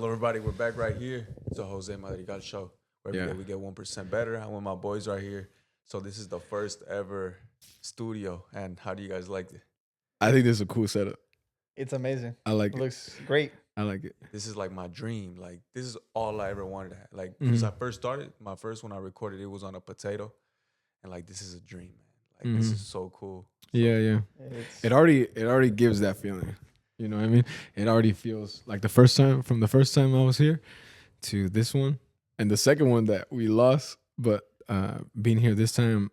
Hello, everybody. We're back right here. It's a Jose Madrigal show where every day we get 1% better. I'm with my boys right here. So this is the first ever studio. And how do you guys like it? I think this is a cool setup. It's amazing. I like It it. looks great. I like it. This is like my dream. Like this is all I ever wanted to have. Like Mm-hmm. since I first started, my first one I recorded, it was on a potato. And like this is a dream, man. Like this is so cool. So, Yeah. It's, It already gives that feeling. You know what I mean? It already feels like the first time I was here to this one and the second one that we lost, but being here this time,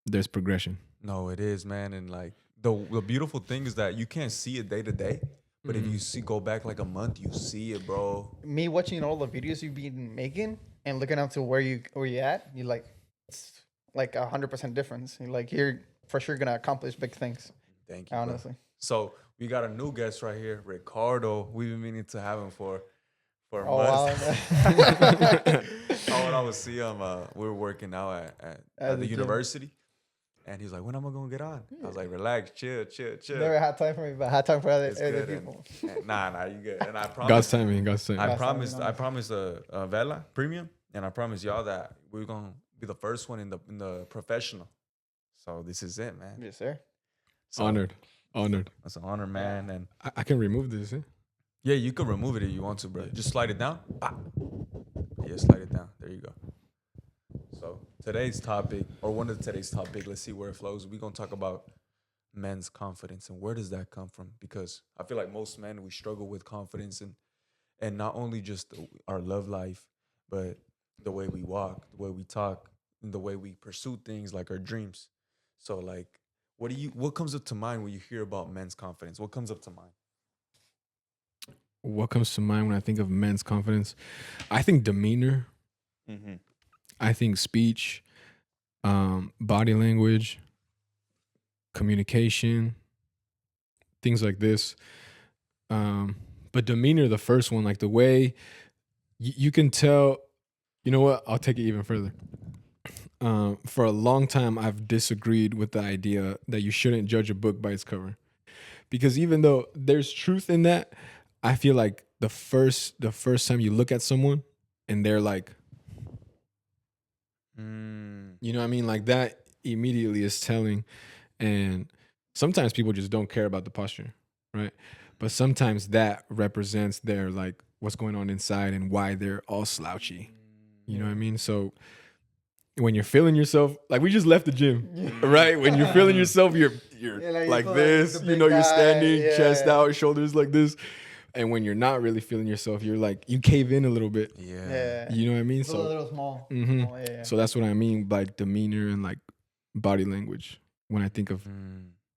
there's progression. No, it is, man. And like the beautiful thing is that you can't see it day to day. But if you go back like a month, you see it, bro. me watching all the videos you've been making and looking up to where you at, you like it's like 100% difference. You're for sure gonna accomplish big things. Thank you, bro. Honestly. So we got a new guest right here, Ricardo. We've been meaning to have him for Oh wow. months. When I would see him, we were working out at At the the gym. university, and he's like, "When am I gonna get on?" I was like, "Relax, chill." Never had time for me, but had time for other It's other good. people. And, nah, you good. And I God's promised, timing. God's timing. I God's promised, timing, I promised a Vela premium, and I promised y'all that we are gonna be the first one in the professional. So this is it, man. Yes, sir. So Honored. That's an honor, man. And I can remove this. Eh? yeah, you can remove it if you want to, bro. Just slide it down. Ah. Yeah, slide it down. There you go. So today's topic, or one of today's topic, let's see where it flows. We're gonna talk about men's confidence and where does that come from? Because I feel like most men we struggle with confidence and not only just our love life, but the way we walk, the way we talk, and the way we pursue things like our dreams. So like, what comes up to mind when you hear about men's confidence? What comes up to mind? What comes to mind when I think of men's confidence? I think demeanor. Mm-hmm. I think speech, body language, communication, things like this. But demeanor, the first one, like the way you can tell. You know what? I'll take it even further. For a long time, I've disagreed with the idea that you shouldn't judge a book by its cover, because even though there's truth in that, I feel like the first time you look at someone and they're like, you know what I mean, like that immediately is telling. And sometimes people just don't care about the posture, right? But sometimes that represents their like what's going on inside and why they're all slouchy. You know what I mean? So when you're feeling yourself, like we just left the gym, right? When you're feeling yourself, you're Yeah, like you like feel like this, the you big know, you're guy, standing, yeah. chest out, shoulders like this. And when you're not really feeling yourself, you're like, you cave in a little bit. Yeah. Yeah. You know what I mean? It's a So, little small. mhm. Oh, yeah. So that's what I mean by demeanor and like body language when I think of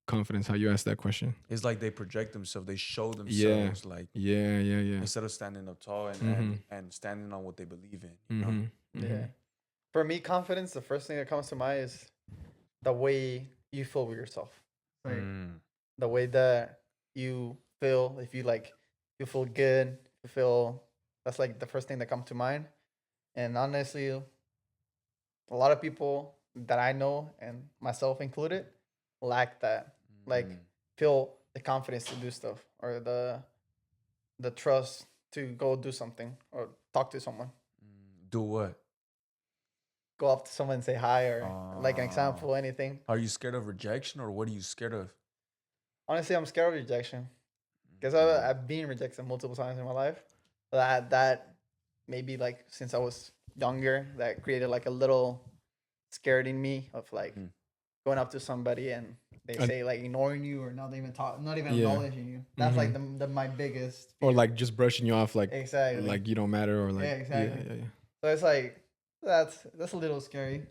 confidence, how you ask that question. It's like they project themselves, they show themselves like Yeah. instead of standing up tall and, Mhm. and standing on what they believe in. You know? Mm-hmm. Yeah. For me, confidence, the first thing that comes to mind is the way you feel with yourself. Like the way that you feel, if you like, you feel good, you feel, that's like the first thing that comes to mind. And honestly, a lot of people that I know and myself included lack that. Like feel the confidence to do stuff or the trust to go do something or talk to someone. Do what? Go up to someone and say hi or like an Ah. example, anything. Are you scared of rejection or what are you scared of? Honestly, I'm scared of rejection because I've been rejected multiple times in my life. That maybe like since I was younger, that created like a little scared in me of like going up to somebody and they say like ignoring you or not even acknowledging you. That's like my biggest Or fear. like just brushing you off, like Exactly. like you don't matter, or like Yeah, exactly. yeah. So it's like that's a little scary.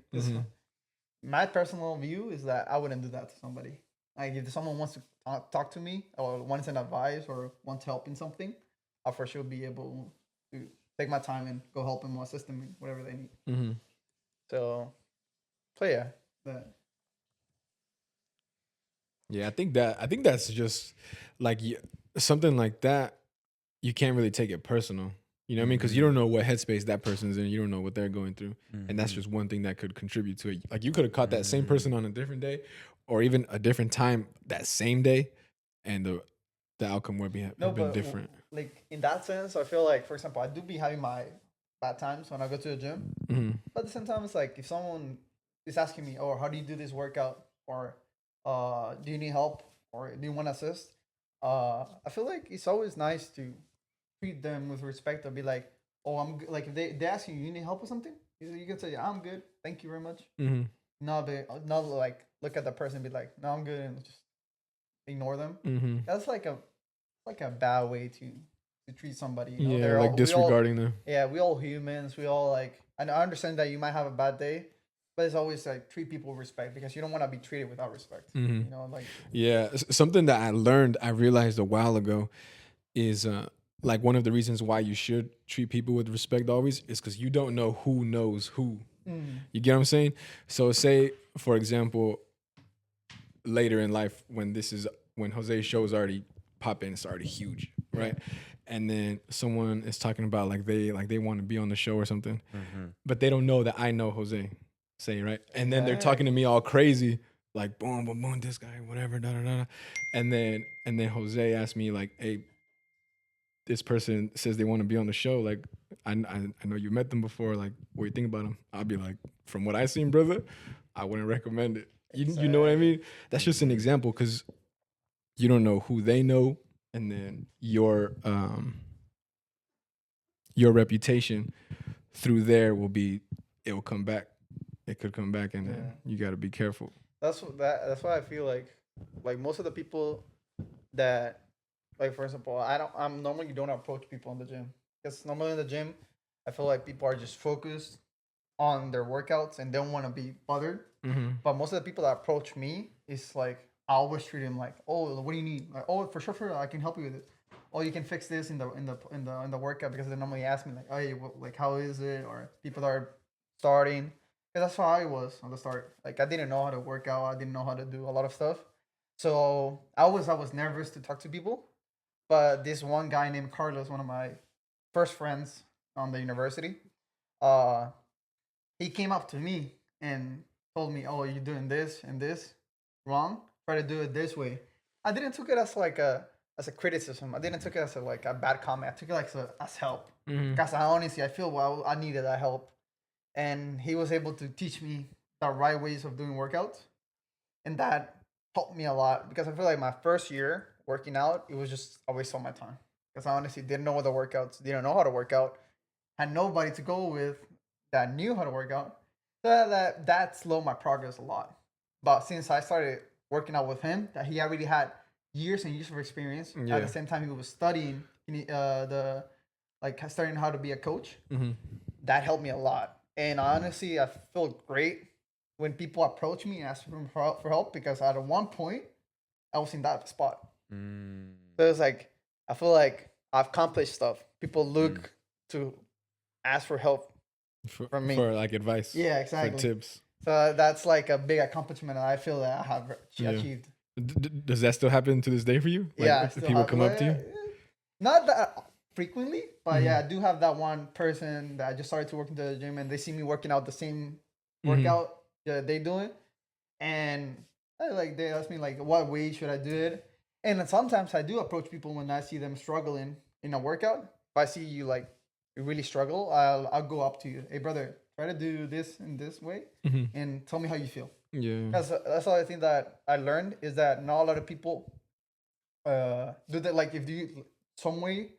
My personal view is that I wouldn't do that to somebody. Like if someone wants to talk to me or wants an advice or wants help in something, I'll for sure be able to take my time and go help them or assist them in whatever they need. Mm-hmm. So yeah, that. Yeah, I think that's just like something like that. You can't really take it personal. You know what I mean? Because you don't know what headspace that person's in. You don't know what they're going through, and that's just one thing that could contribute to it. Like you could have caught that same person on a different day, or even a different time that same day, and the outcome would have been different. like in that sense, I feel like, for example, I do be having my bad times when I go to the gym. But at the same time, it's like if someone is asking me, "Oh, how do you do this workout?" or "Do you need help?" or "Do you want assist?" I feel like it's always nice to treat them with respect. Or be like, "Oh, I'm good." Like if they ask you, "You need help with something?" You can say, "Yeah, I'm good. Thank you very much." Not like look at the person and be like, "No, I'm good," and just ignore them. That's like a bad way to treat somebody. You know, Yeah, like disregarding them. yeah, we all humans. We all like. And I understand that you might have a bad day, but it's always like treat people with respect because you don't want to be treated without respect. You know, like Yeah, something that I realized a while ago is like one of the reasons why you should treat people with respect always is because you don't know who knows who. You get what I'm saying? So say, for example, later in life when Jose's show is already popping, it's already huge, right? And then someone is talking about like they want to be on the show or something, but they don't know that I know Jose, say, right? And then they're talking to me all crazy, like boom, boom, boom, this guy, whatever, da da da. And then Jose asked me like, hey, this person says they want to be on the show. Like, I know you met them before. Like, what do you think about them? I'll be like, from what I seen, brother, I wouldn't recommend it. You know what I mean? That's just an example because you don't know who they know, and then your reputation through there it will come back. It could come back, and then you got to be careful. That's why I feel like most of the people that, like, for example, I'm normally don't approach people in the gym because normally in the gym I feel like people are just focused on their workouts and don't want to be bothered. But most of the people that approach me is like I always treat them like, "Oh, what do you need?" Like, "Oh, for sure, I can help you with it." "Oh, you can fix this in the workout," because they normally ask me like, "Hey, like how is it?" Or people that are starting. Because that's how I was on the start. Like I didn't know how to work out. I didn't know how to do a lot of stuff. So I was nervous to talk to people. But this one guy named Carlos, one of my first friends on the university, uh, he came up to me and told me, "Oh, you're doing this and this wrong. Try to do it this way." I didn't took it as like a criticism. I didn't took it as like a bad comment. I took it like as help. Because I honestly I feel well I needed that help, and he was able to teach me the right ways of doing workouts, and that helped me a lot because I feel like my first year working out it was just a waste of my time because I honestly didn't know what the workouts, didn't know how to work out, had nobody to go with that knew how to work out. So that slowed my progress a lot. But since I started working out with him, that he already had years and years of experience. At the same time, he was studying the like studying how to be a coach. That helped me a lot. And honestly, I feel great when people approach me and ask for help because at one point I was in that spot. So it's like I feel like I've accomplished stuff. People look to ask for help from me for like advice. Yeah, exactly. For tips. So that's like a big accomplishment I feel that I have achieved. Does that still happen to this day for you? Like, Yeah, if people come up to you? Not that frequently, but yeah, I do have that one person that I just started to work into the gym and they see me working out the same workout that they doing, and they ask me like, what way should I do it? And then sometimes I do approach people when I see them struggling in a workout. If I see you like you really struggle, I'll go up to you, "Hey brother, try to do this in this way, and tell me how you feel." Yeah. That's all I think that I learned is that not a lot of people do that. Like if you some way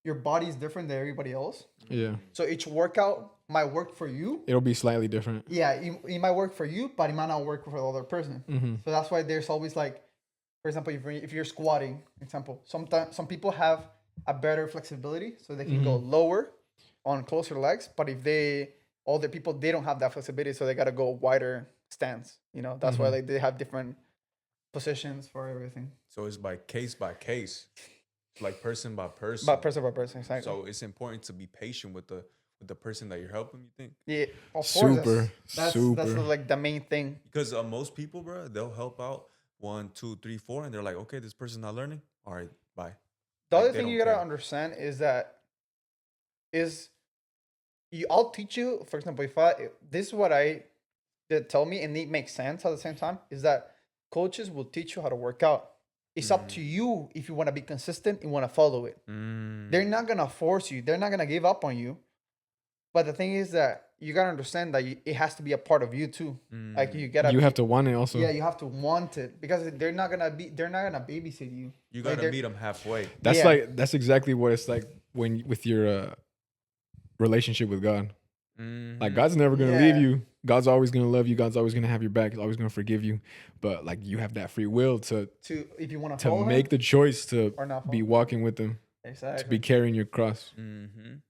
your body is different than everybody else. Yeah. So each workout might work for you. It'll be slightly different. Yeah, it might work for you, but it might not work for the other person. So that's why there's always like, for example, if you're squatting, example, sometimes some people have a better flexibility, so they can go lower on closer legs. But if older people, they don't have that flexibility, so they gotta go wider stance. You know, that's why like they have different positions for everything. So it's by case, like person by person. But person by person, exactly. So it's important to be patient with the person that you're helping. You think? Yeah, of Super, course. That's super. like the main thing. Because most people, bro, they'll help out 1, 2, 3, 4, and they're like, okay, this person's not learning. All right, bye. The Like, other they thing don't you gotta care. understand is that I'll teach you. For example, this is what I did tell me, and it makes sense at the same time. Is that coaches will teach you how to work out, It's up to you if you want to be consistent and want to follow it. They're not gonna force you. They're not gonna give up on you. But the thing is that you gotta understand that it has to be a part of you too. Like you have to want it also. Yeah, you have to want it because they're not gonna babysit you. You gotta meet them halfway. That's exactly what it's like with your relationship with God. Like God's never gonna leave you. God's always gonna love you. God's always gonna have your back. He's always gonna forgive you. But like you have that free will to if you want to make the choice to or not be walking with Him, exactly, to be carrying your cross. And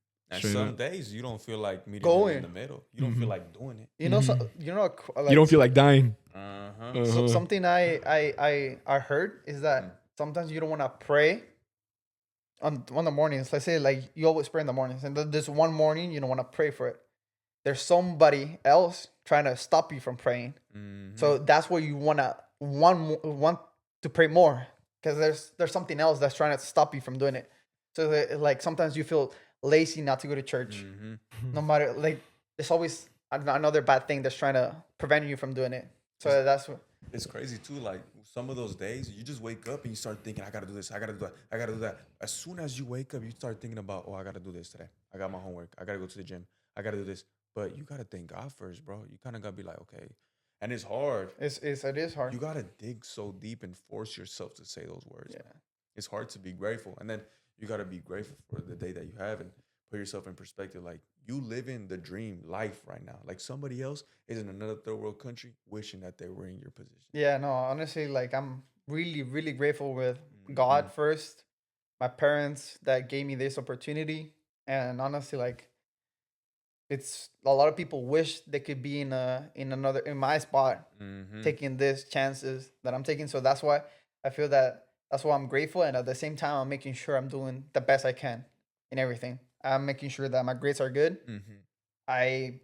some days you don't feel like meeting in the middle. You don't feel like doing it. You know, like, you don't feel like dying. So something I heard is that sometimes you don't want to pray on the mornings. Let's say like you always pray in the mornings, and this one morning you don't want to pray for it. There's somebody else trying to stop you from praying. So that's where you want to pray more, because there's something else that's trying to stop you from doing it. So like sometimes you feel lazy not to go to church. No matter, like, there's always another bad thing that's trying to prevent you from doing it. So that's what it's crazy too. Like some of those days you just wake up and you start thinking, I gotta do this, I gotta do that, I gotta do that. As soon as you wake up, you start thinking about, oh, I gotta do this today, I got my homework, I gotta go to the gym, I gotta do this. But you gotta thank God first, bro. You kind of gotta be like, okay. And it's hard. It is hard. You gotta dig so deep and force yourself to say those words. Yeah. Man. It's hard to be grateful. And then you gotta be grateful for the day that you have and put yourself in perspective. Like, you live in the dream life right now. Like, somebody else is in another third world country wishing that they were in your position. Yeah, no, honestly, like, I'm really, really grateful with God first, my parents that gave me this opportunity. And honestly, like, it's a lot of people wish they could be in my spot, taking these chances that I'm taking. So that's why I feel that's why I'm grateful. And at the same time, I'm making sure I'm doing the best I can in everything. I'm making sure that my grades are good. I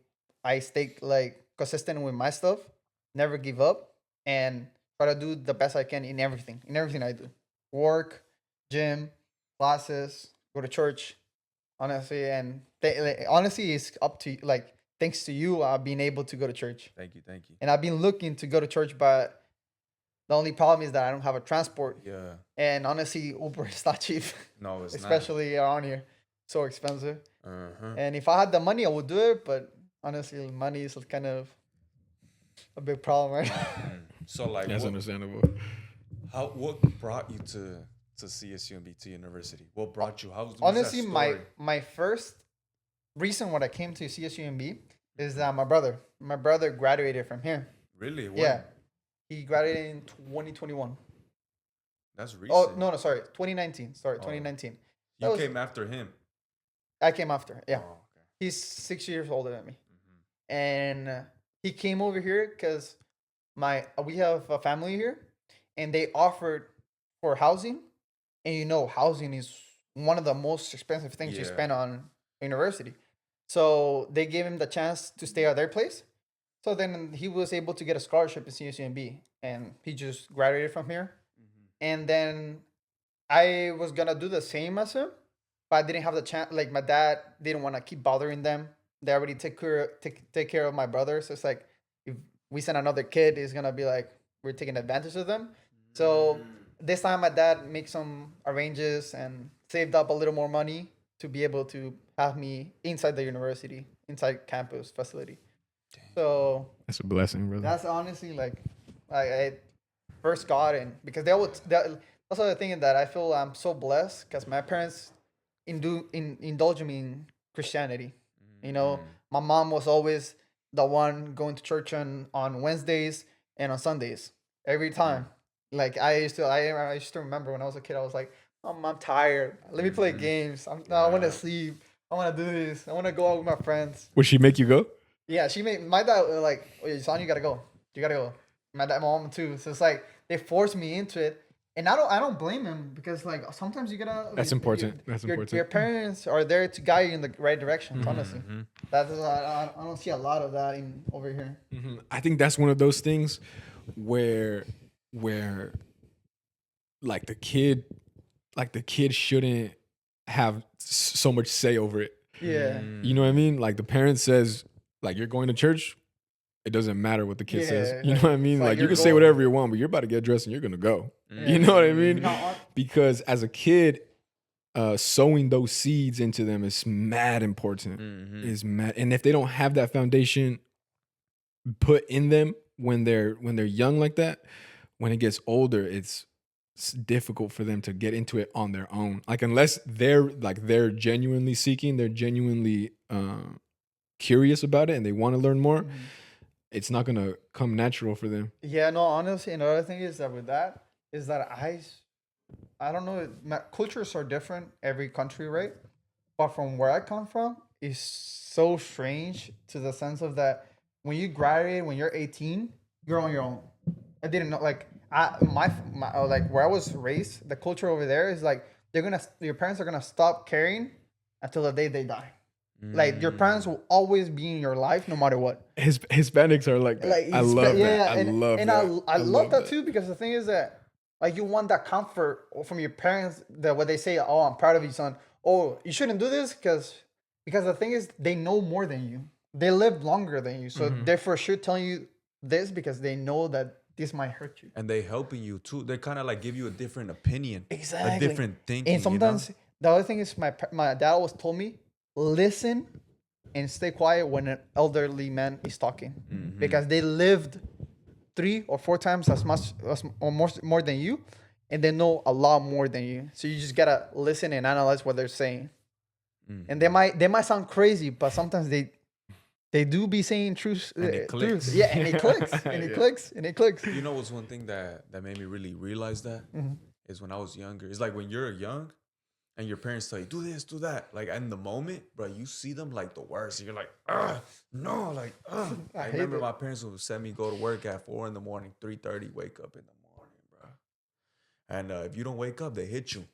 stay like consistent with my stuff, never give up, and try to do the best I can in everything I do. Work, gym, classes, go to church. Honestly, and honestly, it's up to, like, thanks to you, being able to go to church. Thank you. And I've been looking to go to church, but the only problem is that I don't have a transport. Yeah. And honestly, Uber is not cheap. No, it's especially around here, so expensive. not. And if I had the money, I would do it. But honestly, money is kind of a big problem right now. So, like, that's understandable. What brought you to CSUMB, to university? What brought you? Honestly, my first reason when I came to CSUMB is that my brother graduated from here. Really? When? Yeah, he graduated in 2021. That's recent. Oh no, sorry, 2019. Sorry, 2019. You came after him. I came after. Yeah, Oh, okay. He's 6 years older than me, and he came over here because we have a family here, and they offered for housing. And housing is one of the most expensive things you spend on university. So they gave him the chance to stay at their place. So then he was able to get a scholarship at CSUMB, and he just graduated from here. And then I was gonna do the same as him, but I didn't have the chance. Like, my dad didn't want to keep bothering them. They already take care of my brother. So it's like, if we send another kid, it's gonna be like we're taking advantage of them. So this time, my dad made some arranges and saved up a little more money to be able to have me inside the university, inside campus facility. Dang. So that's a blessing, brother. That's honestly, like, I first got in because that's the thing that I feel I'm so blessed because my parents indulge me in Christianity. My mom was always the one going to church on Wednesdays and on Sundays every time. Like, I used to remember when I was a kid, I was like, I'm tired. Let me play games. I want to sleep. I want to do this. I want to go out with my friends. Would she make you go? Yeah, she made my dad like, oh, son, you gotta go. You gotta go. My mom too. So it's like they forced me into it, and I don't blame him because, like, sometimes you gotta. That's important. That's important. Your parents are there to guide you in the right direction. Honestly, I don't see a lot of that over here. I think that's one of those things where like the kid shouldn't have so much say over it. Yeah. You know what I mean? Like, the parent says, like, you're going to church, it doesn't matter what the kid says. Yeah, You know what I mean? it's like Like you you're can say going. whatever you want, but you're about to get dressed and you're gonna go. Mm. You know what I mean? No, Because as a kid, sowing those seeds into them is mad important. Mhm. Is mad, and if they don't have that foundation put in them when they're young like that, when it gets older, it's difficult for them to get into it on their own. Like unless they're genuinely seeking, they're genuinely curious about it, and they want to learn more. It's not gonna come natural for them. Yeah, no, honestly, another thing is that with that is that I don't know, cultures are different every country, right? But from where I come from, it's so strange to the sense of that when you graduate, when you're 18, you're on your own. I didn't know, like, my like where I was raised, the culture over there is like your parents are gonna stop caring until the day they die. Like your parents will always be in your life no matter what. Hispanics are like that. Like I love yeah, that. I and, love and that. I love that too, because the thing is that like you want that comfort from your parents, that what they say, oh, I'm proud of you, son. Oh, you shouldn't do this because the thing is they know more than you. They lived longer than you, so they're for sure telling you this because they know that this might hurt you. And they helping you too. They kind of like give you a different opinion, Exactly. a different thinking. And sometimes the other thing is my dad always told me, listen and stay quiet when an elderly man is talking, because they lived 3 or 4 times as much or more than you, and they know a lot more than you. So you just gotta listen and analyze what they're saying. And they might sound crazy, but sometimes they do be saying truth. And it clicks. Truth. Yeah, and it clicks, and it clicks, and it clicks. You know what's one thing that made me really realize that is when I was younger. It's like when you're young and your parents tell you, do this, do that. Like in the moment, bro, you see them like the worst. You're like, no, like, I remember my parents would send me go to work at 4 in the morning, 3:30, wake up in the morning, bro. And if you don't wake up, they hit you.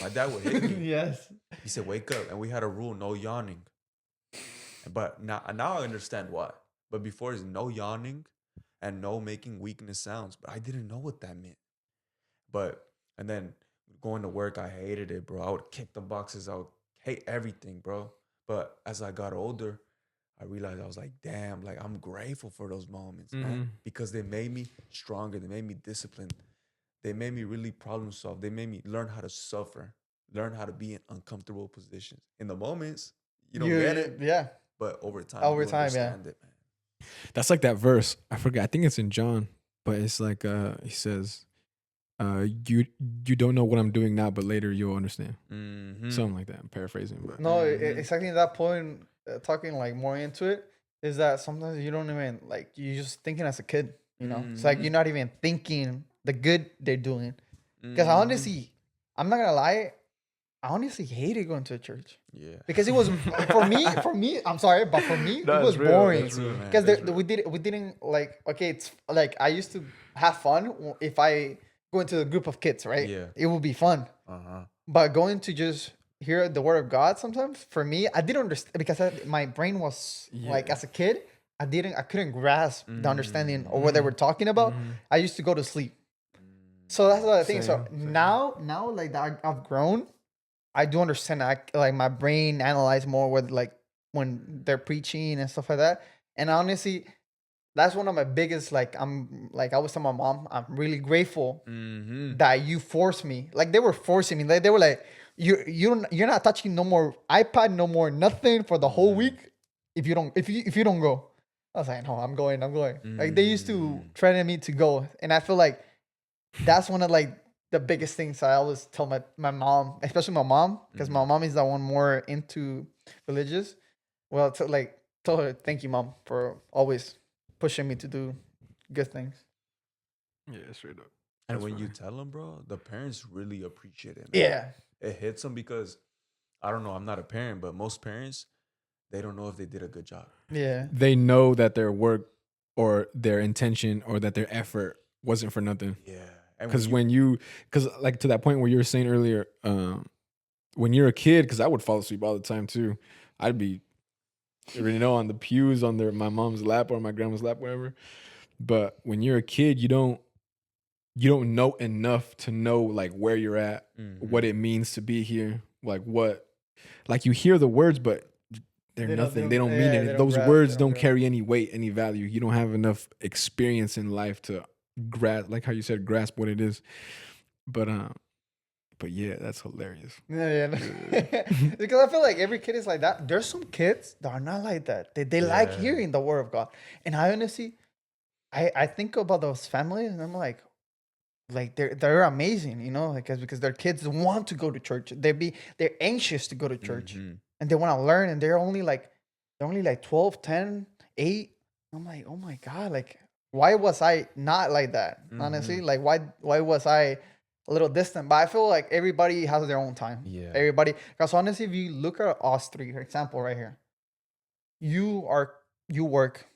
My dad would hit me. Yes. He said, wake up. And we had a rule, no yawning. But now I understand why. But before is no yawning and no making weakness sounds. But I didn't know what that meant. And then going to work, I hated it, bro. I would kick the boxes. I would hate everything, bro. But as I got older, I realized I was like, damn, like I'm grateful for those moments, man. Because they made me stronger. They made me disciplined. They made me really problem solve. They made me learn how to suffer, learn how to be in uncomfortable positions. In the moments, you don't get it. Yeah. But over time, Over you time, understand it, man. That's like that verse. I forget. I think it's in John, but it's like he says, "You don't know what I'm doing now, but later you'll understand." Something like that. I'm paraphrasing, but No, exactly at that point, talking like more into it, is that sometimes you don't even like, you're just thinking as a kid, you know? It's like you're not even thinking the good they're doing. Because honestly, I'm not gonna lie, I honestly hated going to church. Yeah. Because it was for me, I'm sorry, but for me, it was real, boring. that's real, man. Because we didn't like, okay, it's like I used to have fun if I go into a group of kids, right? Yeah. It would be fun. But going to just hear the word of God sometimes, for me, I didn't understand, because my brain was like, as a kid, I couldn't grasp the understanding of what they were talking about. I used to go to sleep. So that's the other thing. So now like that I've grown, I do understand. Like my brain analyze more with like when they're preaching and stuff like that. And honestly, that's one of my biggest, like, I'm like, I was telling my mom, I'm really grateful that you forced me. Like they were forcing me. Like they were like, you're not touching no more iPad, no more nothing for the whole week if you don't go. I was like, no, I'm going. Like they used to threaten me to go, and I feel like that's one of like the biggest things I always tell my mom, especially my mom, because my mom is the one more into religious. Well, tell her, thank you, mom, for always pushing me to do good things. yeah, straight up. And when you tell them, bro, the parents really appreciate it, man. Yeah. It hits them because, I don't know, I'm not a parent, but most parents, they don't know if they did a good job. Yeah. They know that their work or their intention or that their effort wasn't for nothing. Yeah. Because because like to that point where you were saying earlier, when you're a kid, because I would fall asleep all the time too. I'd be, on the pews on my mom's lap or my grandma's lap, whatever. But when you're a kid, you don't know enough to know like where you're at, what it means to be here, like you hear the words, but they're They nothing. don't, They don't mean yeah, it. they don't Those grab, words they don't grab. carry any weight, any value. You don't have enough experience in life to grasp, like how you said, grasp what it is. But yeah, that's hilarious. Yeah, because I feel like every kid is like that. There's some kids that are not like that. They like Yeah. hearing the word of God. And I honestly, I think about those families and I'm like they're amazing, you know, like because their kids want to go to church. They're anxious to go to church Mhm. and they want to learn and they're only like 12, 10, 8. I'm like, oh my God, like why was I not like that? Honestly, like why was I a little distant? But I feel like everybody has their own time. Yeah. Everybody, because honestly, if you look at us three, for example, right here, you work,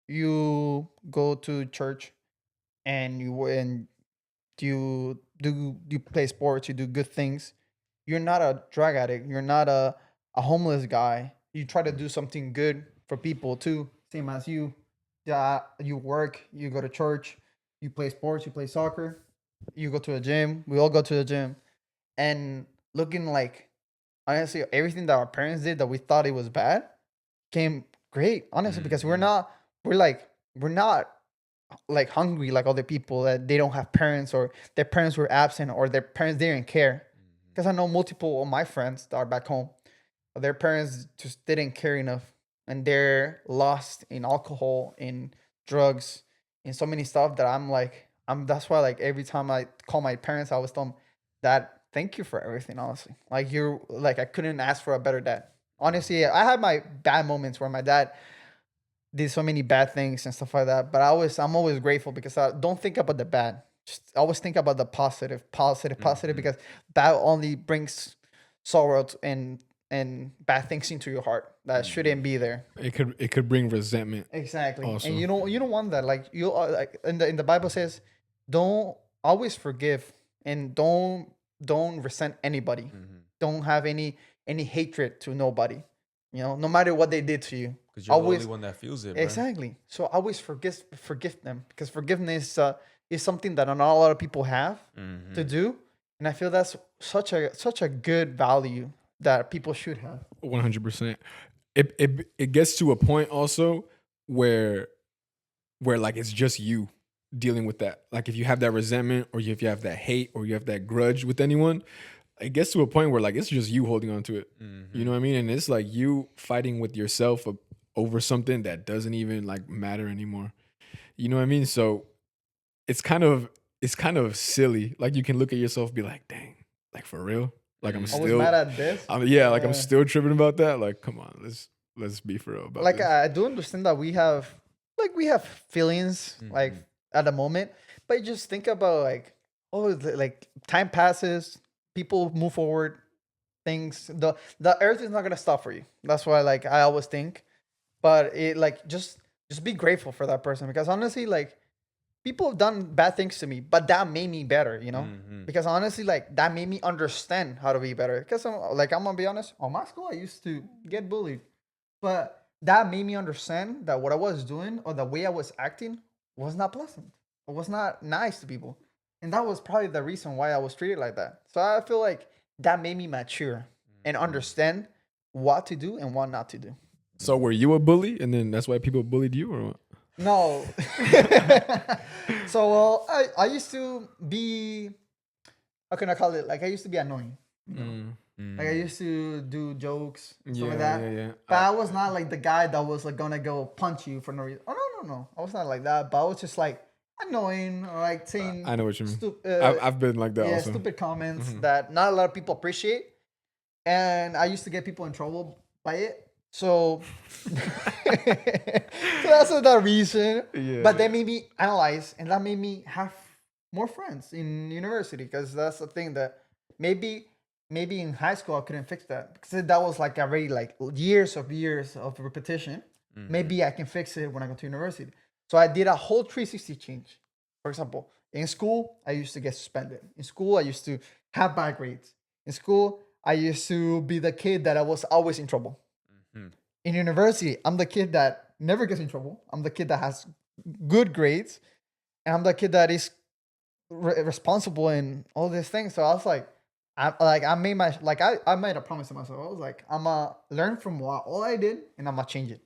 you go to church, and you play sports, you do good things. You're not a drug addict. You're not a homeless guy. You try to do something good for people too, same as you. Yeah, you work, you go to church, you play sports, you play soccer, you go to a gym. We all go to the gym, and looking like honestly, everything that our parents did that we thought it was bad came great. Honestly, because Mhm. we're not like hungry like other people that they don't have parents or their parents were absent or their parents didn't care. Because I know multiple of my friends that are back home, their parents just didn't care enough and they're lost in alcohol, in drugs, in so many stuff that I'm that's why like every time I call my parents, I always tell them that thank you for everything, honestly. Like you're like I couldn't ask for a better dad. Honestly, I had my bad moments where my dad did so many bad things and stuff like that. But I'm always grateful because I don't think about the bad. Just always think about the positive, Mhm. because bad only brings sorrow and bad things into your heart that shouldn't be there. It could bring resentment Exactly, and also. you don't want that. Like you like in the Bible says, don't always forgive and don't resent anybody. Mhm. Don't have any hatred to nobody. No matter what they did to you. Because you're the only Always. one that feels it, bro. Exactly. So I always forgive them because forgiveness is something that not a lot of people have to Mhm. do, and I feel that's such a good value that people should have. 100%. It gets to a point also where like it's just you dealing with that. Like if you have that resentment or if you have that hate or you have that grudge with anyone, it gets to a point where like it's just you holding on to it. You know Mhm. what I mean? And it's like you fighting with yourself over something that doesn't even like matter anymore. You know what I mean? So it's kind of silly. Like you can look at yourself and be like, dang, like for real? Like I'm I was Mhm. mad still at this. yeah, like I'm still tripping about that. Like, come on, let's be for real about Like this. I do understand that we have feelings like Mhm. at the moment, but just think about like time passes, people move forward, things the earth is not gonna stop for you. That's why like I always think, but it like just be grateful for that person because honestly like people have done bad things to me, but that made me better. Mhm. Because honestly like that made me understand how to be better. Because I'm gonna be honest, on my school I used to get bullied, but that made me understand that what I was doing or the way I was acting was not pleasant. It was not nice to people. And that was probably the reason why I was treated like that. So I feel like that made me mature and Mhm. understand what to do and what not to do. So were you a bully, and then that's why people bullied you, or what? No. So well, I used to be, how can I call it? Like I used to be annoying. You know? Mm. Like I Mhm. used to do jokes and stuff like Yeah, yeah, that. yeah. But I was not like the guy that was like gonna go punch you for no reason. Oh no. I was not like that. But I was just like annoying or like saying I know what you mean. stupid I've been like that yeah, also. stupid comments Mhm. that not a lot of people appreciate. And I used to get people in trouble by it. So, so that's the reason. Yeah, But that made me analyze, and that made me have more friends in university. Because that's the thing that maybe in high school I couldn't fix that because that was like already like years of repetition. Mhm. Maybe I can fix it when I go to university. So I did a whole 360 change. For example, in school I used to get suspended. In school I used to have bad grades. In school I used to be the kid that I was always in trouble. Mhm. In university, I'm the kid that never gets in trouble. I'm the kid that has good grades, and I'm the kid that is responsible in all these things. So I was like, I made I made a promise to myself. I was like, I'm gonna learn from all I did, and I'm gonna change it.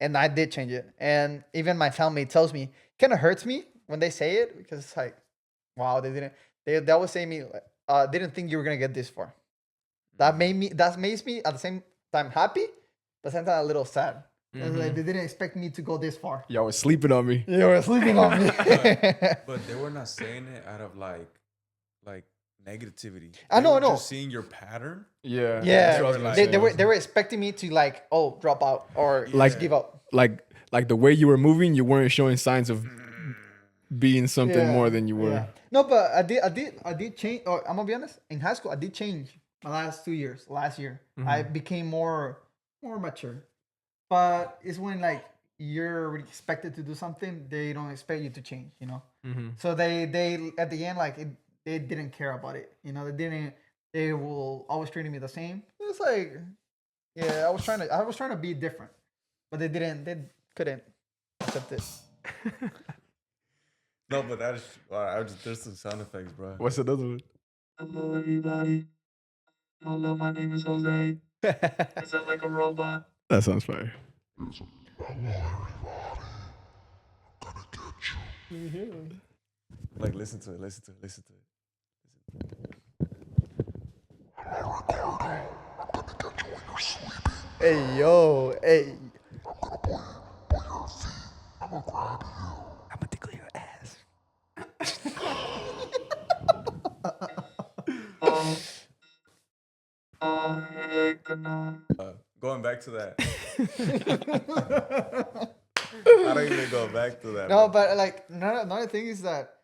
And I did change it. And even my family tells me, kind of hurts me when they say it, because it's like, wow, they always say me, didn't think you were gonna get this far. That makes me at the same time happy, but at the same time a little sad. It's like they didn't expect me to go this far. Y'all was sleeping on me. You were sleeping on me. But they were not saying it out of like negativity. I know. Just seeing your pattern. Yeah. Yeah, That's what I was gonna say. they were expecting me to like, oh, drop out or Like- just give up. Like the way you were moving, you weren't showing signs of being something more than you were. Yeah. No, but I did change. Or I'm gonna be honest. In high school, I did change my last 2 years. Last year, I became more mature. But it's when like you're expected to do something, they don't expect you to change. You know. So they at the end like they didn't care about it. You know, they will always treating me the same. It's like, yeah, I was trying to be different, but they couldn't accept it. No, but that is. There's some sound effects, bro. What's another one? Hello, everybody. Hello, my name is Jose. I sound like a robot. That sounds fire. Like, listen to it. Hey yo, hey. I'm gonna tickle your ass. Going back to that. I don't even go back to that. No, bro. but like another thing is that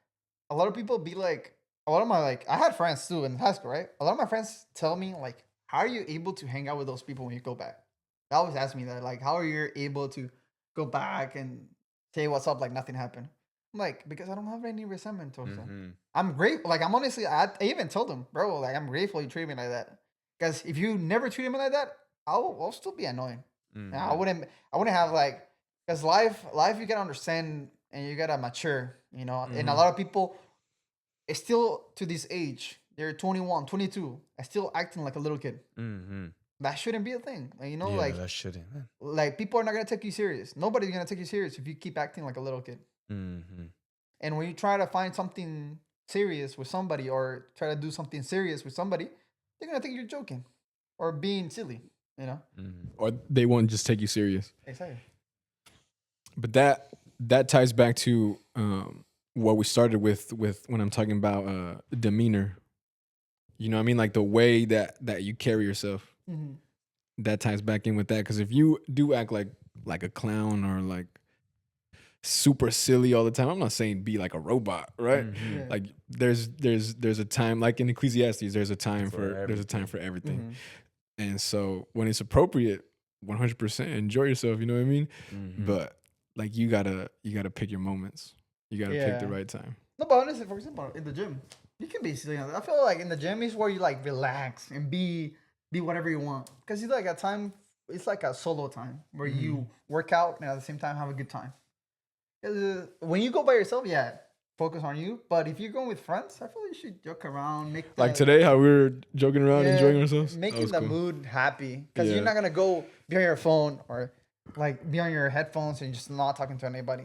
a lot of people be like, a lot of my like, I had friends too in high school, right? A lot of my friends tell me like, how are you able to hang out with those people when you go back? They always ask me that, like, how are you able to go back and say what's up like nothing happened? I'm like, because I don't have any resentment towards them. I'm grateful. Like, I'm honestly, I even told them, bro, like, I'm grateful you treat me like that. Because if you never treated me like that, I'll still be annoying. I wouldn't have like, because life you gotta understand and you gotta mature, you know. And a lot of people, it's still to this age, they're 21, 22, are still acting like a little kid. That shouldn't be a thing. Like, you know, like that shouldn't, man. like people are not gonna take you serious. Nobody's gonna take you serious if you keep acting like a little kid. And when you try to find something serious with somebody or try to do something serious with somebody, they're gonna think you're joking or being silly, you know. Or they won't just take you serious. Exactly. But that ties back to what we started with when I'm talking about demeanor. You know what I mean? Like the way that you carry yourself. That ties back in with that. Because if you do act like a clown or like super silly all the time, I'm not saying be like a robot, right? Yeah. Like there's a time, like in Ecclesiastes, there's a time for everything. And so when it's appropriate, 100% enjoy yourself. You know what I mean? But like you gotta pick your moments. You gotta pick the right time. No, but honestly, for example, in the gym, you can be silly. I feel like in the gym is where you like relax and be whatever you want. Because you like a time, it's like a solo time where you work out and at the same time have a good time. When you go by yourself, focus on you. But if you're going with friends, I feel like you should joke around, like today, how we were joking around, enjoying ourselves, making the mood happy. Because you're not gonna go be on your phone or like be on your headphones and just not talking to anybody.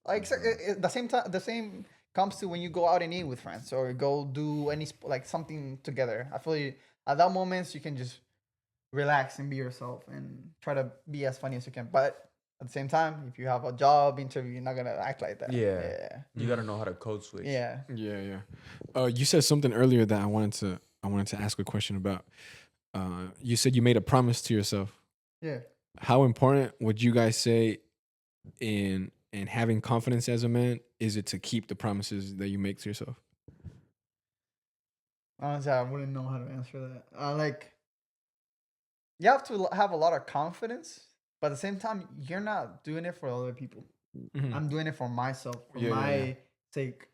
Like the same comes to when you go out and eat with friends or go do any like something together. I feel like at that moments you can just relax and be yourself and try to be as funny as you can. But at the same time, if you have a job interview, you're not gonna act like that. Yeah. You gotta know how to code switch. Yeah. You said something earlier that I wanted to ask a question about. You said you made a promise to yourself. Yeah. How important would you guys say in having confidence as a man is it to keep the promises that you make to yourself? Honestly, I wouldn't know how to answer that. Like, you have to have a lot of confidence, but at the same time, you're not doing it for other people. I'm doing it for myself, for my sake.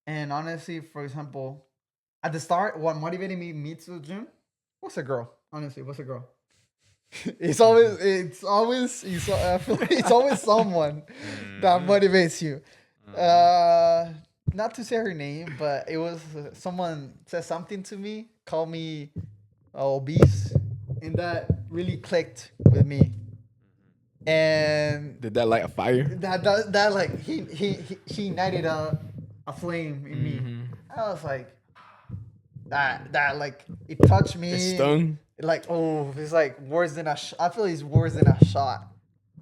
And honestly, for example, at the start, what motivated me to the gym was a girl. Honestly, what's a girl? It's always someone that motivates you. not to say her name, but it was someone said something to me, called me obese, and that really clicked with me. And Did that light a fire? that like he ignited a flame in me. I was like that like it touched me. It stung. Like it's like worse than I feel it's worse than a shot,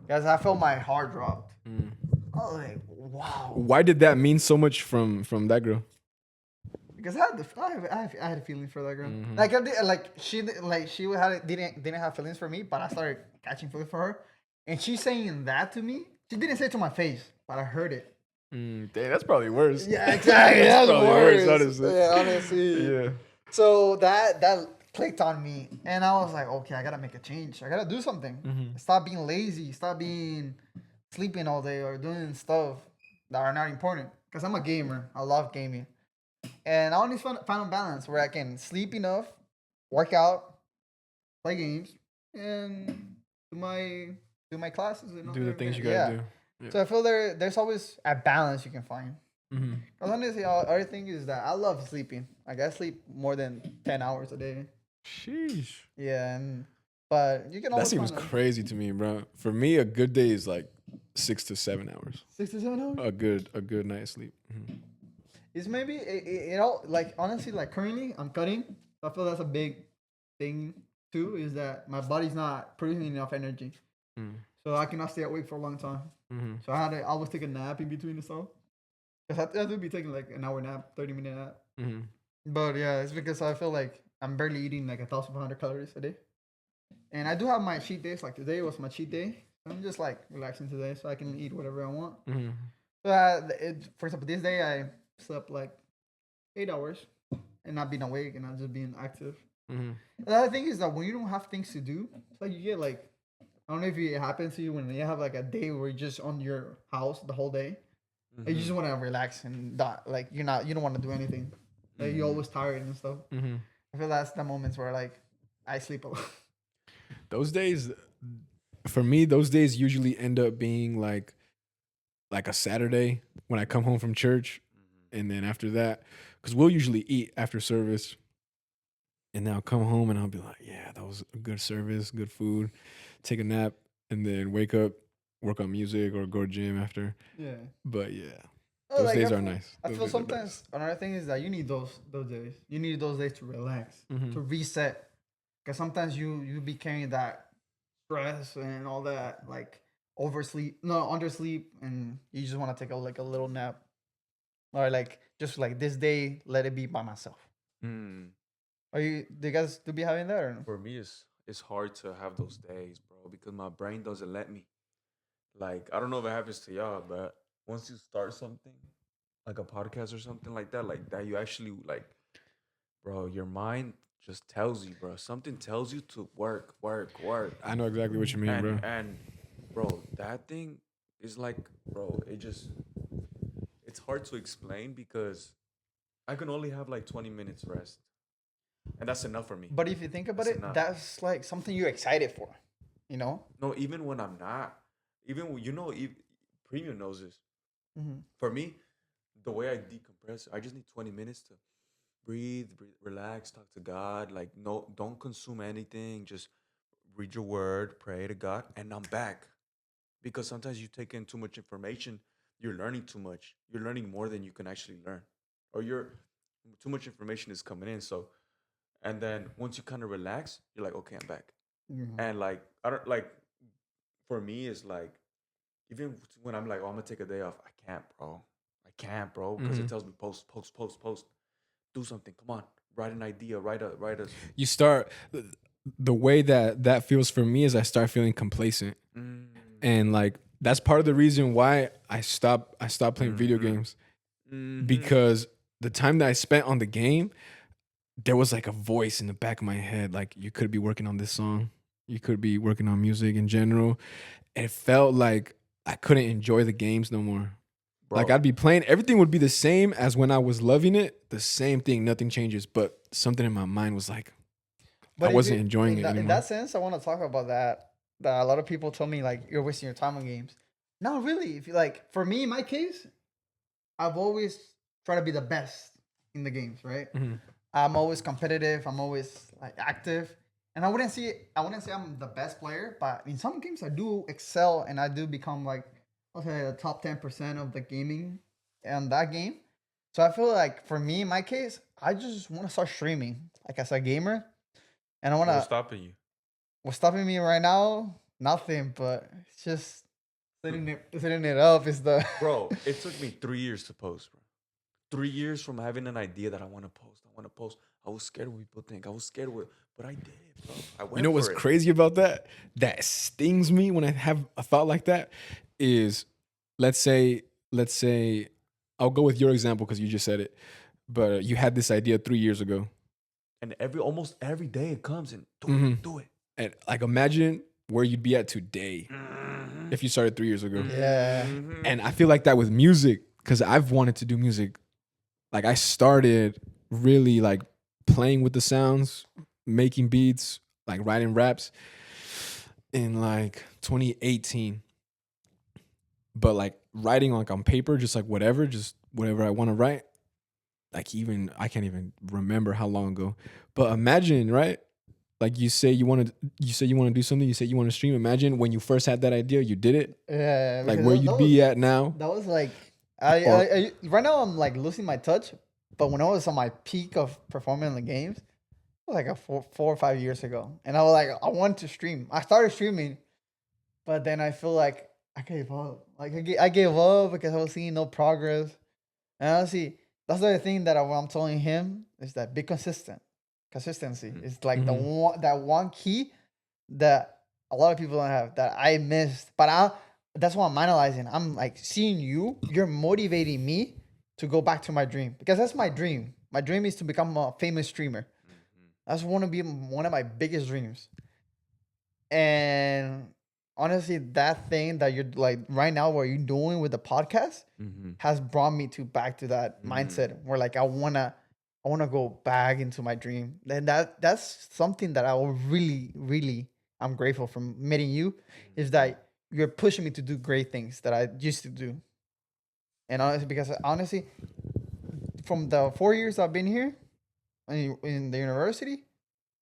because I felt my heart dropped. I was like, wow. Why did that mean so much from that girl? Because I had feelings for that girl. Like she didn't have feelings for me, but I started catching feelings for her, and she saying that to me. She didn't say it to my face, but I heard it. Dang, that's probably worse. Yeah, exactly. That's That's probably worse. worse, honestly. Yeah, honestly. Yeah. So that clicked on me, and I was like, okay, I gotta make a change. I gotta do something. Stop being lazy. Stop being sleeping all day or doing stuff that are not important. Because I'm a gamer. I love gaming. And I only find a balance where I can sleep enough, work out, play games, and do my classes. Do the things you gotta do. Yeah. So I feel there's always a balance you can find. Because honestly, other thing is that I love sleeping. Like I sleep more than 10 hours a day. Sheesh. Yeah, but you can That always seems find crazy to me, bro. For me, a good day is like 6 to 7 hours. 6 to 7 hours. A good night's sleep. It's maybe it all like honestly like currently I'm cutting. So I feel that's a big thing too, is that my body's not producing enough energy, so I cannot stay awake for a long time. So I had to always take a nap in between the stuff. Cause I would be taking like an hour nap, 30-minute nap. But yeah, it's because I feel like I'm barely eating like 1,500 calories a day, and I do have my cheat days. Like today was my cheat day. I'm just like relaxing today, so I can eat whatever I want. So for example, this day I slept like 8 hours and not being awake and not just being active. The other thing is that when you don't have things to do, it's like you get like, I don't know if it happens to you when you have like a day where you're just on your house the whole day. Like you just want to relax and not like you don't want to do anything. Like you're always tired and stuff. I feel that's the moments where like I sleep a lot. Those days, for me, those days usually end up being like a Saturday when I come home from church. And then after that, because we'll usually eat after service. And then I'll come home and I'll be like, yeah, that was a good service, good food. Take a nap and then wake up, work on music or go to gym after. Yeah. But yeah, Oh, those like, days I are feel- nice. I Those feel days are sometimes nice. another thing is that you need those days. You need those days to relax, to reset. Because sometimes you be carrying that stress and all that like undersleep, and you just want to take a little nap, or like just like this day let it be by myself. Do you guys do be having that or no? For me, it's hard to have those days, bro, because my brain doesn't let me. Like, I don't know if it happens to y'all, but once you start something, like a podcast or something like that, you actually like, bro, your mind just tells you, bro. Something tells you to work, work, work. I know exactly what you mean, bro. And bro, that thing is like, bro, it's hard to explain because I can only have like 20 minutes rest. And that's enough for me. But if you think about That's it, enough. that's like something you're excited for, you know? No, even when I'm not, even when, premium knows this. For me, the way I decompress, I just need 20 minutes to breathe, relax, talk to God. Like, no, don't consume anything. Just read your word, pray to God, and I'm back. Because sometimes you take in too much information, you're learning too much. You're learning more than you can actually learn, or too much information is coming in. So, and then once you kind of relax, you're like, okay, I'm back. And like, I don't like. For me, it's like, even when I'm like, oh, I'm gonna take a day off, I can't, bro, because it tells me post. Do something. Come on, write an idea. Write a. You start, the way that feels for me is I start feeling complacent. And like, that's part of the reason why I stopped playing video games. Because the time that I spent on the game, there was like a voice in the back of my head. Like, you could be working on this song. You could be working on music in general. It felt like I couldn't enjoy the games no more. Bro. Like, I'd be playing, everything would be the same as when I was loving it. The same thing, nothing changes. But something in my mind was like, I wasn't enjoying it anymore. In that sense, I want to talk about that. That a lot of people told me like you're wasting your time on games. No, really. If you like, for me, in my case, I've always try to be the best in the games, right? Mhm. I'm always competitive. I'm always like active, and I wouldn't say I'm the best player, but in some games I do excel, and I do become like, okay, the top 10% of the gaming in that game. So I feel like for me, in my case, I just want to start streaming, like as a gamer, and I want What's to. stopping you? What's stopping me right now? Nothing, but it's just setting it up is the. Bro, it took me 3 years to post, bro. 3 years from having an idea that I want to post. I want to post. I was scared what people think. I was scared what, but I did it, bro. I went You know what's for it. crazy about that? That stings me when I have a thought like that is let's say I'll go with your example because you just said it. But you had this idea 3 years ago. And almost every day it comes and Mhm. do it. And like imagine where you'd be at today if you started 3 years ago. Yeah. And I feel like that with music because I've wanted to do music. Like I started really like playing with the sounds, making beats, like writing raps in like 2018. But like writing like on paper, just whatever I want to write. Like even I can't even remember how long ago. But imagine, right? Like you say you want to do something, you say you want to stream. Imagine when you first had that idea, you did it. Yeah, Like because where you'd be at now. that was like Or- I right now I'm like losing my touch, but when I was on my peak of performing in the games, it was like 4 or 5 years ago, and I was like I want to stream. I started streaming, but then I feel like I gave up. Like I gave up because I was seeing no progress. And honestly, that's the thing that I'm telling him is that be consistent. Consistency is like Mhm. that one key that a lot of people don't have that I missed. But that's what I'm analyzing. I'm like seeing you're motivating me to go back to my dream because that's my dream. My dream is to become a famous streamer. That's want to be one of my biggest dreams. And honestly, that thing that you're like right now, what you're doing with the podcast, has brought me to back to that mindset where like I wanna go back into my dream. And that's something that I will really, really I'm grateful from meeting you, is that you're pushing me to do great things that I used to do. And honestly, because honestly, from the 4 years I've been here in the university,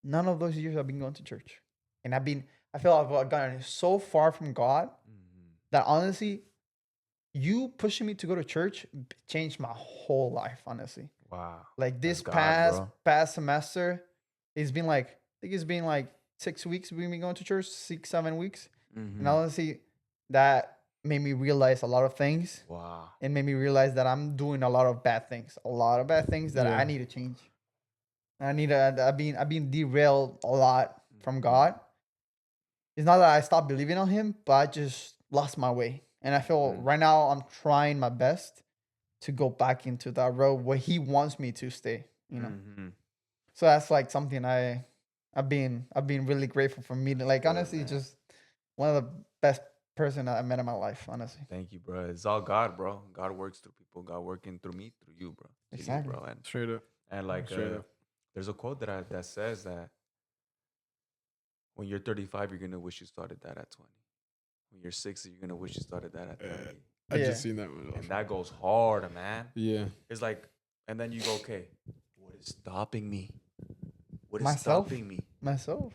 none of those years I've been going to church. And I feel I've gotten so far from God that honestly, you pushing me to go to church changed my whole life, honestly. Wow. Like this That's God, past bro. past semester, I think it's been like 6 weeks we've been going to church, 6, 7 weeks. And honestly, that made me realize a lot of things. Wow. And made me realize that I'm doing a lot of bad things. A lot of bad things that Yeah. I need to change. I've been derailed a lot from God. It's not that I stopped believing on him, but I just lost my way. And I feel right now I'm trying my best to go back into that road where he wants me to stay. So that's like something I've been really grateful for me. Like Good, honestly, man. just one of the best person I met in my life, honestly. Thank you, bro. It's all God, bro. God works through people. God working through me, through you, bro. To Exactly. you, bro. Straight up. And like, Straight up. there's a quote that says that when you're 35, you're gonna wish you started that at 20. When you're 60, you're gonna wish you started that at 30. I Yeah. just seen that one. And that goes hard, man. Yeah. It's like, and then you go, okay, what is stopping me? What is Myself. stopping me? Myself.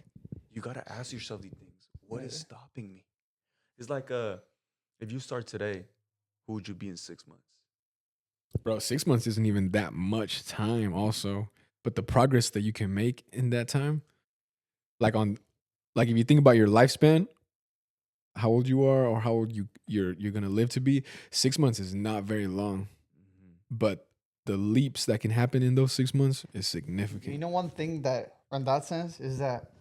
You gotta ask yourself these things. What is Yeah. stopping me? It's like, if you start today, who would you be in 6 months? Bro, 6 months isn't even that much time also. But the progress that you can make in that time, like if you think about your lifespan, how old you are or how old you're gonna live to be, 6 months is not very long. But the leaps that can happen in those 6 months is significant. You know, one thing that in that sense is that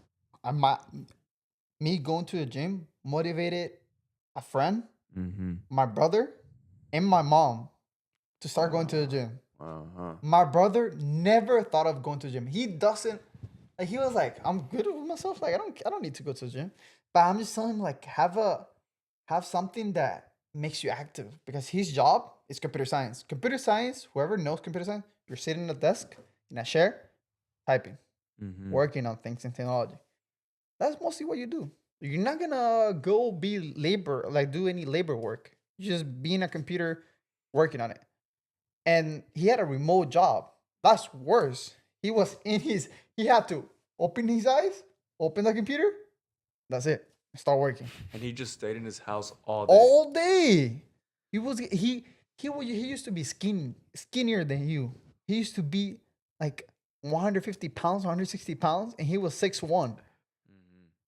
me going to the gym motivated a friend, my brother, and my mom to start going to the gym. My brother never thought of going to the gym. He doesn't like. He was like, "I'm good with myself. Like, I don't need to go to the gym." But I'm just telling him like, have something that makes you active because his job is computer science. Computer science. Whoever knows computer science, you're sitting at a desk in a chair, typing, working on things in technology. That's mostly what you do. You're not gonna go do any labor work. You just be in a computer working on it. and he had a remote job. That's worse. He had to open his eyes, open the computer. That's it. Start working And he just stayed in his house all day. all day. He used to be skinnier than you. He used to be like 150 pounds, 160 pounds, and he was 6'1".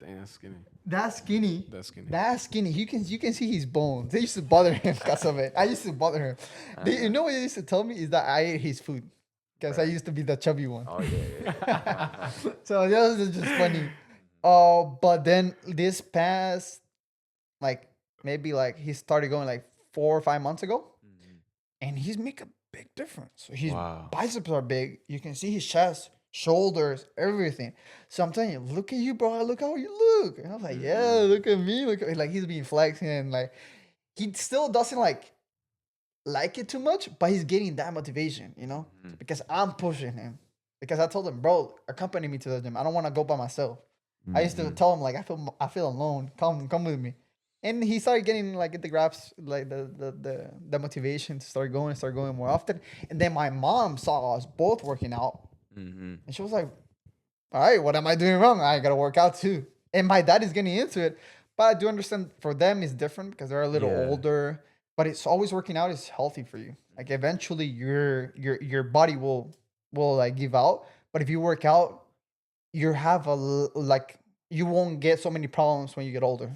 Dang, that's skinny. That's skinny. That's skinny. That's skinny. You can see his bones. They used to bother him because of it. I used to bother him. You know what he used to tell me is that I ate his food because I used to be the chubby one. Oh yeah. So that was just funny. But then this past, like maybe like he started going like 4 or 5 months ago, and he's make a big difference. So his biceps are big. You can see his chest, shoulders, everything. So I'm telling you, look at you, bro. Look how you look. And I was like, yeah, look at me. Look at, like he's being flexing, and like he still doesn't like it too much, but he's getting that motivation, you know, because I'm pushing him. Because I told him, bro, accompany me to the gym. I don't want to go by myself. I used to tell him like I feel alone. Come with me. And he started getting like the grasp, like the motivation to start going more often. And then my mom saw us both working out, and she was like, "All right, what am I doing wrong? I gotta work out too." And my dad is getting into it, but I do understand for them it's different because they're a little older. But it's always working out is healthy for you. Like eventually your body will like give out. But if you work out, you have you won't get so many problems when you get older.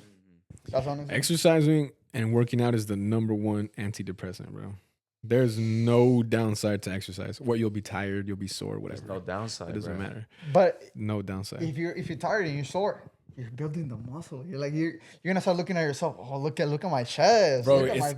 That's honestly. Exercising and working out is the #1 antidepressant, bro. There's no downside to exercise. What, you'll be tired, you'll be sore, whatever. There's no downside. It doesn't bro. matter. But No downside. if you're tired and you're sore, you're building the muscle. You're gonna start looking at yourself. Oh, look at my chest, Bro, look at my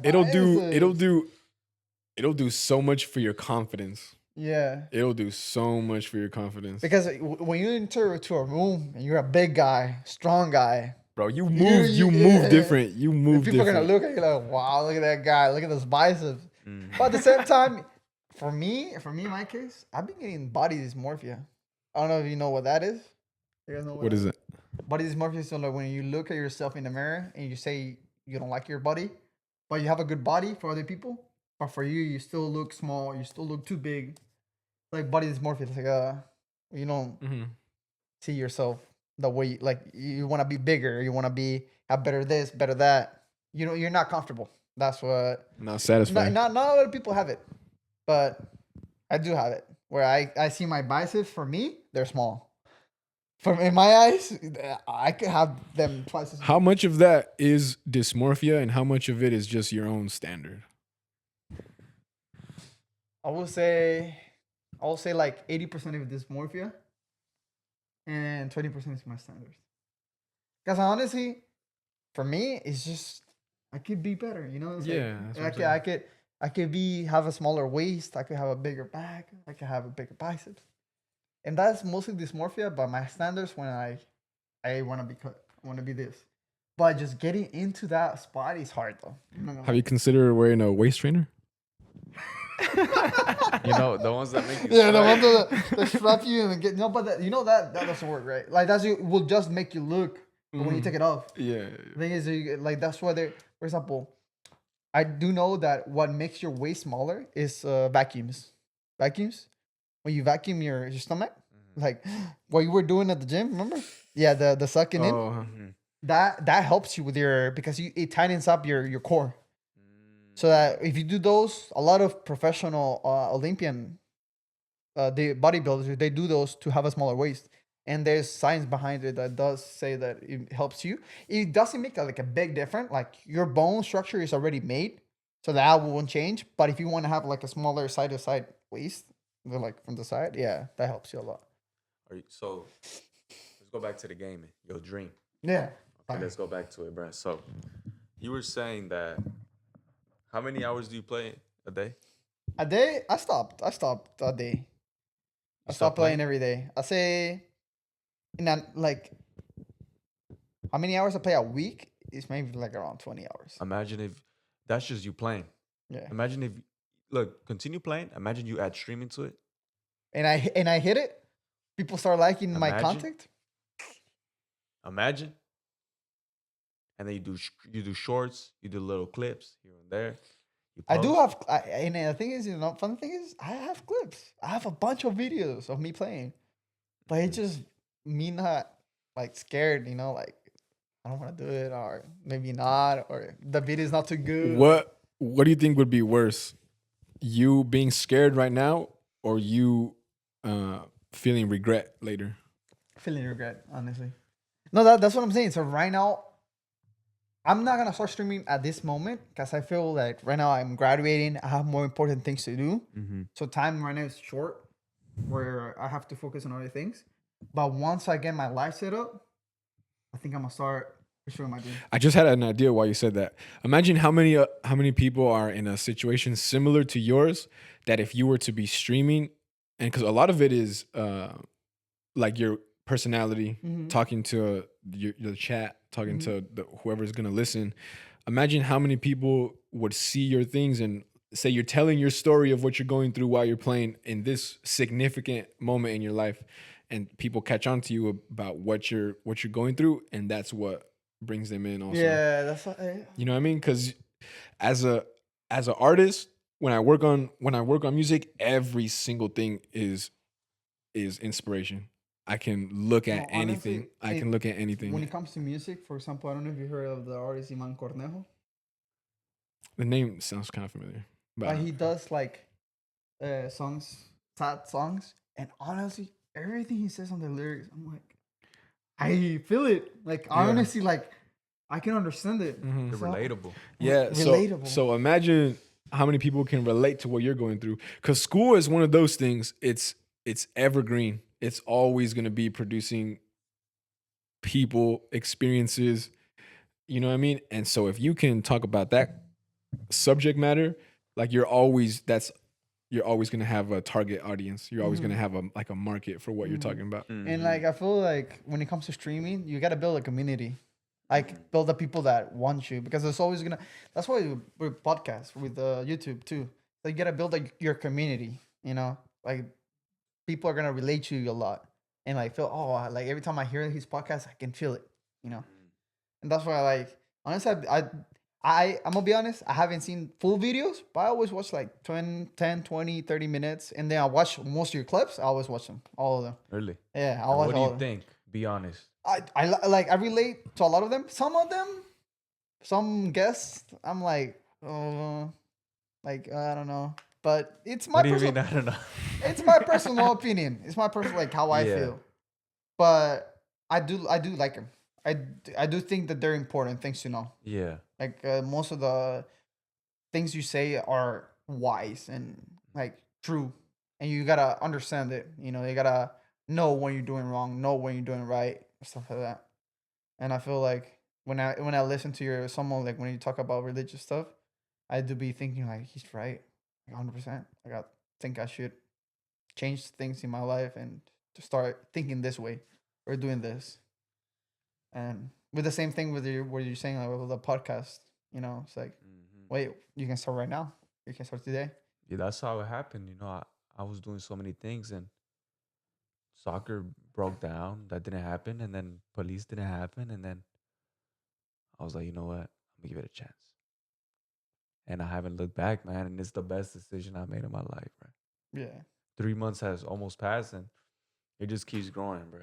it'll do so much for your confidence. Yeah. It'll do so much for your confidence. Because when you enter to a room and you're a big guy, strong guy, Bro, you move different. You move people different. are gonna look at you like, wow, look at that guy, look at those biceps. But at the same time, for me in my case, I've been getting body dysmorphia. I don't know if you know what that is. You guys know What is it? Body dysmorphia is like when you look at yourself in the mirror and you say you don't like your body, but you have a good body for other people, but for you, you still look small. You still look too big. Like body dysmorphia, it's like you don't see yourself the way like you want to be bigger. You want to have better this, better that. You know, you're not comfortable. That's what. Not satisfied. Not a lot of people have it, but I do have it. Where I see my biceps. For me, they're small. In my eyes, I could have them twice as. How much of that is dysmorphia, and how much of it is just your own standard? I will say like 80% of dysmorphia, and 20% is my standards. Because honestly, for me, it's just I could be better. You know? It's I could have a smaller waist. I could have a bigger back. I could have a bigger biceps. And that's mostly dysmorphia, but my standards when I want to be cut, I want to be this. But just getting into that spot is hard though. Have you considered wearing a waist trainer? You know, the ones that make you the sweat. ones that strap you and get that doesn't work, right? Like will just make you look but when you take it off. Yeah. The thing is, like that's why for example, I do know that what makes your waist smaller is vacuums. Vacuums. When you vacuum your stomach, like what you were doing at the gym, remember? Yeah, the sucking in. That helps you with because it tightens up your core. So that if you do those, a lot of professional Olympian the bodybuilders, they do those to have a smaller waist. And there's science behind it that does say that it helps you. It doesn't make like a big difference. Like your bone structure is already made, so that won't change. But if you want to have like a smaller side to side waist, like from the side, yeah, that helps you a lot. So let's go back to the gaming. Your dream. Yeah. Okay, let's go back to it, Brent. So you were saying that how many hours do you play a day? A day? I stopped a day. I stopped playing every day. I say, like, how many hours I play a week is maybe like around 20 hours. Imagine if that's just you playing. Yeah. Imagine if, continue playing. Imagine you add streaming to it. And I hit it. People start liking my content. Imagine. And then you do shorts. You do little clips here and there. I do post? have, and the thing is, funny thing is, I have clips. I have a bunch of videos of me playing, but it's just me not like scared, like I don't want to do it, or maybe not, or the video is not too good. What do you think would be worse? You being scared right now, or you feeling regret later? Feeling regret, honestly. No, that's what I'm saying. So right now, I'm not gonna start streaming at this moment because I feel like right now I'm graduating. I have more important things to do. Mm-hmm. So time right now is short, where I have to focus on other things. But once I get my life set up, I think I'm gonna start pursuing my dream. I just had an idea why you said that. Imagine how many people are in a situation similar to yours that if you were to be streaming, and because a lot of it is like your personality, Mhm. talking to your chat, talking Mhm. to whoever's gonna listen. Imagine how many people would see your things and say you're telling your story of what you're going through while you're playing in this significant moment in your life, and people catch on to you about what you're going through, and that's what brings them in. Also, Yeah, that's what, you know what I mean? Because as an artist, when I work on music, every single thing is inspiration. I can look at no, honestly, anything. I can look at anything. when it comes to music, for example, I don't know if you heard of the artist Iman Cornejo, The name sounds kind of familiar, but I but don't- he does like songs, sad songs, and honestly, everything he says on the lyrics, I'm like, I feel it. Like I Yeah. honestly like, I can understand it. Mhm. They're So- relatable. Yeah, relatable. So imagine how many people can relate to what you're going through. Because school is one of those things. It's evergreen. It's always going to be producing people, experiences. You know what I mean? And so if you can talk about that subject matter, like you're always going to have a target audience. You're always going to have a market for what you're talking about. And like I feel like when it comes to streaming, you gotta build a community. Like build the people that want you because it's always gonna. That's why we podcast with YouTube too. So you gotta build like your community. Like people are gonna relate to you a lot and like feel like every time I hear his podcast, I can feel it. And that's why like honestly, I'm gonna be honest. I haven't seen full videos, but I always watch like 10, 20, 30 minutes, and then I watch most of your clips. I always watch them, all of them. Really? Yeah, I And watch what do all you of them. think? Be honest. I relate to a lot of them. Some of them, some guests, I'm like, I don't know. But it's my What do you personal. mean? I don't know. It's my personal opinion. It's my personal like how I Yeah. feel. But I do like them. I do think that they're important things to know. Yeah. Like most of the things you say are wise and like true, and you gotta understand it. You gotta know when you're doing wrong, know when you're doing right, stuff like that. And I feel like when I listen to someone like when you talk about religious stuff, I do be thinking like he's right, 100%. Like I think I should change things in my life and to start thinking this way or doing this. And with the same thing with what you're saying like with the podcast, it's like, wait, you can start right now. You can start today. Yeah, that's how it happened. I was doing so many things and soccer broke down. That didn't happen. And then police didn't happen. And then I was like, you know what? I'm gonna give it a chance. And I haven't looked back, man. And it's the best decision I made in my life, right? Yeah. 3 months has almost passed and it just keeps growing, bro.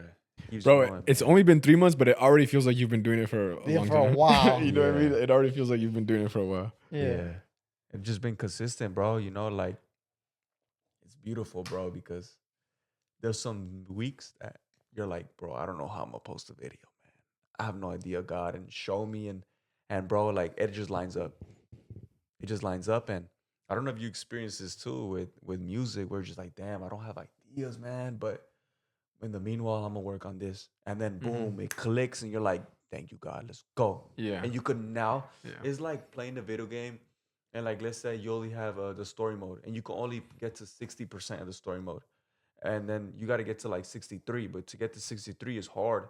Keeps Bro, growing, it's man. only been 3 months, but it already feels like you've been doing it for a long for a time. while. You know what I mean? Yeah. It already feels like you've been doing it for a while. Yeah. It's just been consistent, bro. Like it's beautiful, bro, because there's some weeks that you're like, bro, I don't know how I'm gonna post a video, man. I have no idea, God, and show me and bro, like it just lines up. It just lines up, and I don't know if you experience this too with music, where you're just like, damn, I don't have ideas, man. But in the meanwhile, I'm gonna work on this, and then boom, it clicks, and you're like, thank you, God, let's go. Yeah. And you could now. Yeah. It's like playing a video game, and like let's say you only have the story mode, and you can only get to 60% of the story mode, and then you got to get to like 63. But to get to 63 is hard,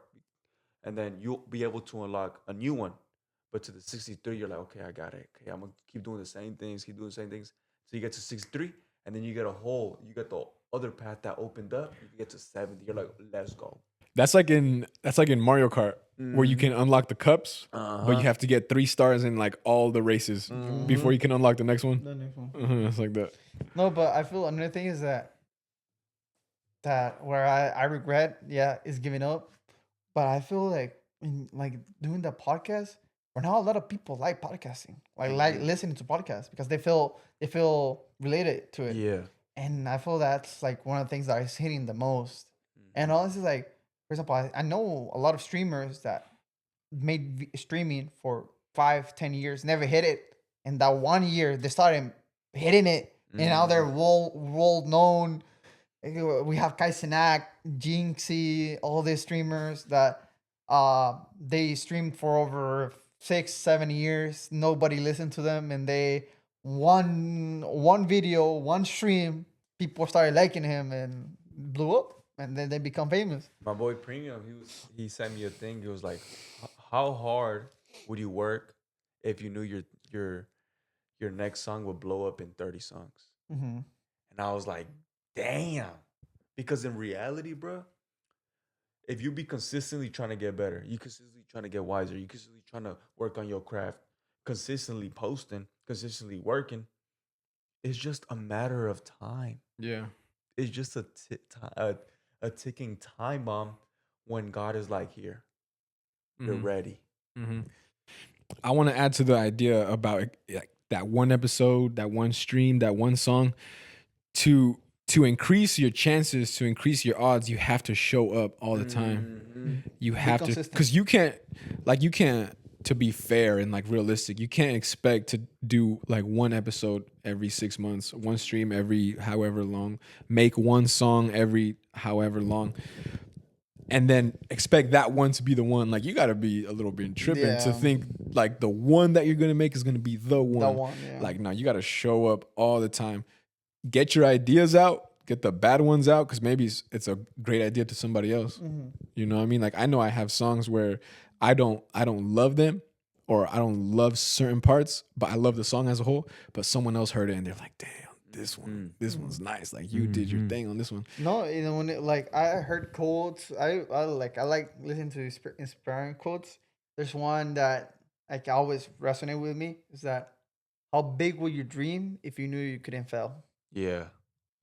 and then you'll be able to unlock a new one. But to the 63, you're like, okay, I got it. Okay, I'm gonna keep doing the same things, keep doing the same things. So you get to 63, and then you get the other path that opened up. You get to 70. You're like, let's go. That's like in Mario Kart where you can unlock the cups, but you have to get 3 stars in like all the races before you can unlock the next one. The next one. It's like that. No, but I feel another thing is that where I regret, is giving up. But I feel like in like doing the podcast, for now a lot of people like podcasting, like listening to podcasts because they feel related to it. Yeah. And I feel that's like one of the things that is hitting the most. And honestly, like for example, I know a lot of streamers that made streaming for 5-10 years, never hit it, and that 1 year they started hitting it, and now they're world known. We have Kai Cenat, Jinxie, all these streamers that they streamed for over 6-7 years. Nobody listened to them, and they one video, one stream, people started liking him and blew up, and then they become famous. My boy Premium, he sent me a thing. He was like, "How hard would you work if you knew your next song would blow up in 30 songs?" Mm-hmm. And I was like, "Damn," because in reality, bro, if you be consistently trying to get better, you consistently trying to get wiser, you consistently trying to work on your craft, consistently posting, consistently working, it's just a matter of time. Yeah. It's just a ticking time bomb when God is like, here, you're ready. I want to add to the idea about like that one episode, that one stream, that one song. To increase your chances, to increase your odds, you have to show up all the time. You have to, consistent. because you can't, to be fair and like realistic, you can't expect to do like one episode every 6 months, one stream every however long, make one song every however long, and then expect that one to be the one. Like, you got to be a little bit tripping to think like the one that you're going to make is going to be the one. The one, yeah. Like, no, you got to show up all the time. Get your ideas out, get the bad ones out, because maybe it's a great idea to somebody else. You know what I mean? Like, I know I have songs where I don't love them, or I don't love certain parts, but I love the song as a whole. But someone else heard it and they're like, "Damn, this one's nice. Like, you did your thing on this one." No, you know, when I heard quotes, I like listening to inspiring quotes. There's one that like always resonate with me is that, how big would you dream if you knew you couldn't fail? Yeah.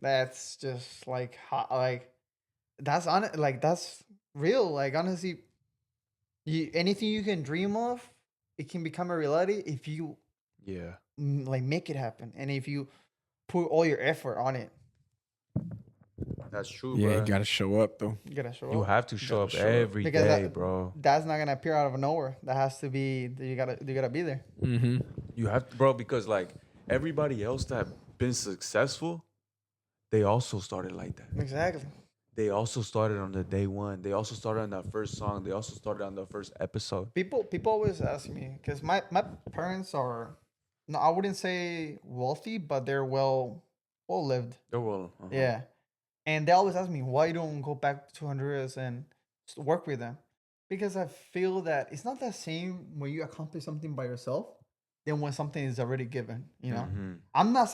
That's just like that's that's real. Like, honestly, anything you can dream of, it can become a reality if you Yeah. like make it happen, and if you put all your effort on it. That's true, Yeah, bro. you got to show up though. You gotta show You up. have to show up show up. every Because day, that- bro. That's not gonna appear out of nowhere. That has to be. You gotta be there. You have to, bro, because like everybody else that have been successful, they also started like that. Exactly. They also started on the day one. They also started on that first song. They also started on the first episode. People always ask me, because my parents are, no, I wouldn't say wealthy, but they're well lived. They're well. Yeah, and they always ask me, why you don't go back to Honduras and work with them, because I feel that it's not the same when you accomplish something by yourself than when something is already given. You know, I'm not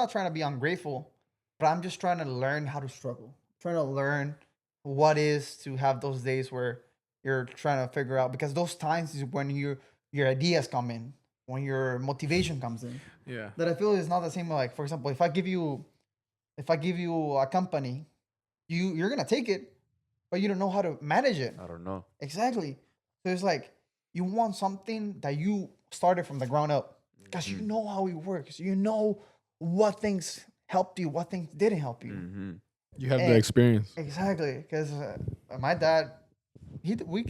trying to be ungrateful, but I'm just trying to learn how to struggle, trying to learn what is to have those days where you're trying to figure out, because those times is when your ideas come in, when your motivation comes in. Yeah. That I feel is not the same. Like, for example, if I give you a company, you're gonna take it, but you don't know how to manage it. I don't know. Exactly. So it's like, you want something that you started from the ground up, because you know how it works. You know what things helped you, what things didn't help you. You have the experience. Exactly. Because my dad,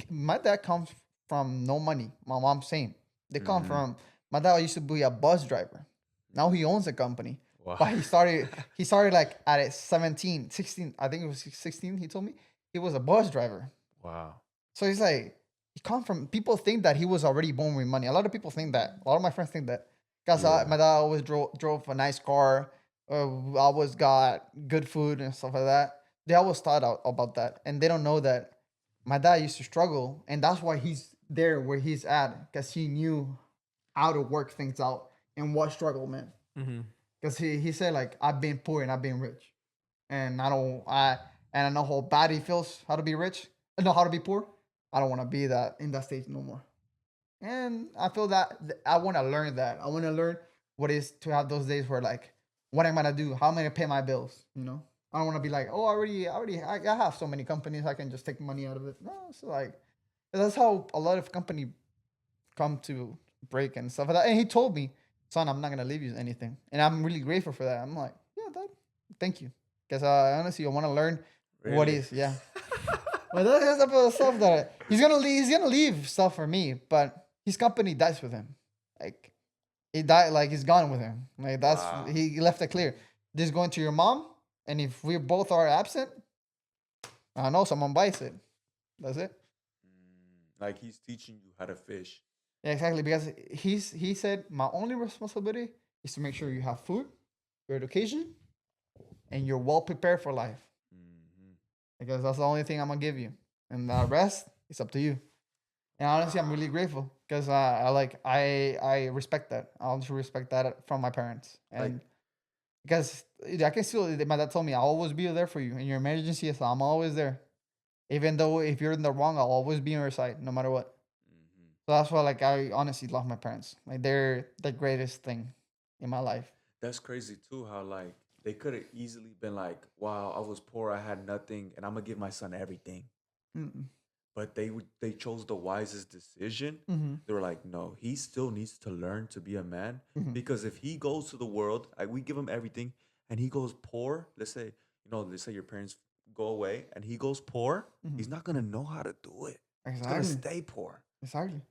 my dad comes from no money. My mom's same. They come from. My dad used to be a bus driver. Now he owns a company. Wow. But he started like at 17, 16. I think it was 16. He told me he was a bus driver. Wow. So he's like, he come from. People think that he was already born with money. A lot of people think that. A lot of my friends think that. Because my dad always drove a nice car. Always got good food and stuff like that. They always thought about that, and they don't know that my dad used to struggle, and that's why he's there where he's at, because he knew how to work things out and what struggle meant. Because he said, like, I've been poor and I've been rich, and I know how bad he feels how to be rich, I know how to be poor. I don't want to be that in that stage no more. And I feel that I want to learn that. I want to learn what it is to have those days where like, what am I gonna do? How am I gonna pay my bills? You know, I don't want to be like, oh, I have so many companies, I can just take money out of it. No, it's like that's how a lot of company come to break and stuff like that. And he told me, son, I'm not gonna leave you anything, and I'm really grateful for that. I'm like, yeah, Dad, thank you, because honestly, I want to learn what Really? is, yeah. But that's about stuff that he's gonna leave. He's gonna leave stuff for me, but his company dies with him. Like he died, like he's gone with him. Like that's Wow. he left it clear. This is going to your mom, and if we both are absent, I know someone buys it. That's it. Like he's teaching you how to fish. Yeah, exactly. Because he said my only responsibility is to make sure you have food, your education, and you're well prepared for life. Because that's the only thing I'm gonna give you, and the rest is up to you. And honestly, I'm really grateful because I respect that. I also respect that from my parents, and because I can still. My dad told me I'll always be there for you in your emergency. So I'm always there, even though if you're in the wrong, I'll always be on your side, no matter what. So that's why, like, I honestly love my parents. Like, they're the greatest thing in my life. That's crazy too. How like they could have easily been like, "Wow, I was poor, I had nothing, and I'm gonna give my son everything." Mm-mm. But they chose the wisest decision. Mm-hmm. They were like, "No, he still needs to learn to be a man Mm-hmm. because if he goes to the world, like, we give him everything, and he goes poor. Let's say your parents go away, and he goes poor. Mm-hmm. He's not gonna know how to do it. He's gonna Exactly. stay poor." Exactly.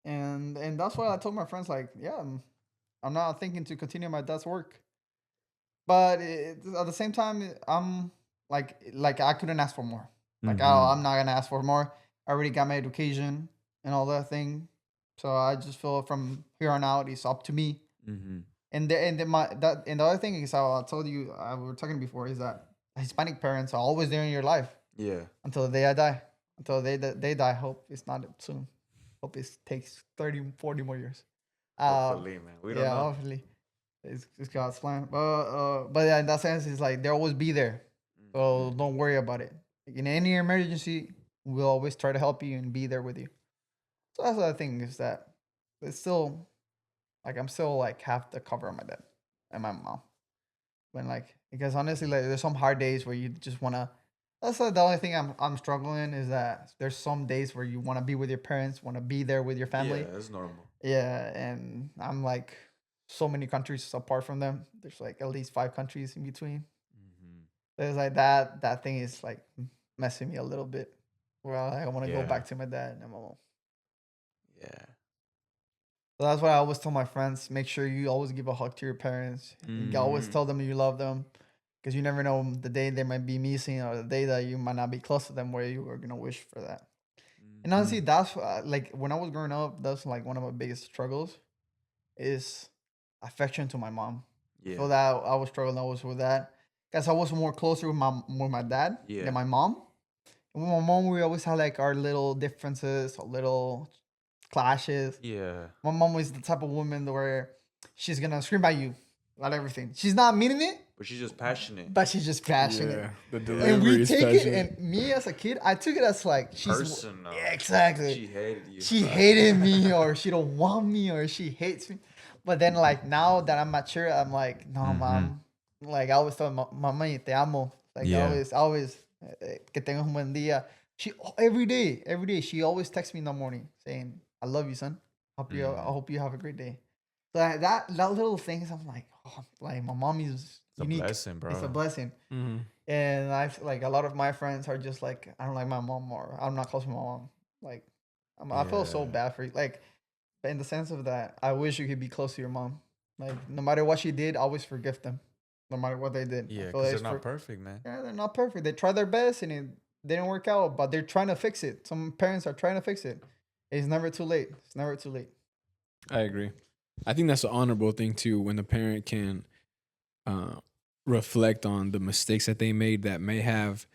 And that's why I told my friends, like, yeah, I'm not thinking to continue my dad's work. But at the same time, I'm like I couldn't ask for more. Like I'm not gonna ask for more. I already got my education and all that thing, so I just feel from here on out, it's up to me. Mm-hmm. And the other thing is how I told you we were talking before is that Hispanic parents are always there in your life Yeah. until the day I die. Until they die. Hope it's not soon. Hope it takes 30, 40 more years. Hopefully, man. We don't Yeah, know. hopefully. It's God's plan. But yeah, in that sense, it's like they'll always be there. So don't worry about it. In any emergency, we'll always try to help you and be there with you. So that's the other thing is that it's still like I'm still like have to cover my dad and my mom. When like because honestly, like there's some hard days where you just wanna. That's like the only thing I'm struggling is that there's some days where you want to be with your parents, want to be there with your family. Yeah, that's normal. Yeah, and I'm like so many countries apart from them. There's like at least 5 countries in between. There's like that thing is like messing me a little bit. Well, I want to go Yeah. back to my dad and my mom. Yeah. So that's why I always tell my friends, make sure you always give a hug to your parents. You always Mhm. tell them you love them. Because you never know the day they might be missing or the day that you might not be close to them where you are going to wish for that. And honestly, that's like when I was growing up, that's like one of my biggest struggles is affection to my mom. Yeah. So that I was struggling always with that. Because I was more closer with my dad Yeah. than my mom. And with my mom, we always had like our little differences, our little clashes. Yeah. My mom was the type of woman where she's gonna scream at you about everything. She's not meaning it, But she's just passionate. but she's just passionate. Yeah, the And delivery we is take passionate. it, and me as a kid, I took it as like she's Personal. yeah, exactly. She hated you. She hated me, or she don't want me, or she hates me. But then, like now that I'm mature, I'm like, no, mom. Like I always tell my mama, te amo. Like Yeah. always, que tengas un buen día. She every day, she always texts me in the morning saying, "I love you, son. I hope you have a great day." So that little things, I'm like, oh, like my mom is It's a unique. blessing, bro. It's a blessing. Mhm. And I've like a lot of my friends are just like, I don't like my mom, or I'm not close to my mom. Like, I feel so Yeah. bad for you. Like, but in the sense of that, I wish you could be close to your mom. Like, no matter what she did, always forgive them. No matter what they did. I Yeah, feel because they're it's not perfect, man. yeah, they're not perfect. They try their best and it didn't work out, but they're trying to fix it. Some parents are trying to fix it. It's never too late. It's never too late. I agree. I think that's an honorable thing too when the parent can reflect on the mistakes that they made that may have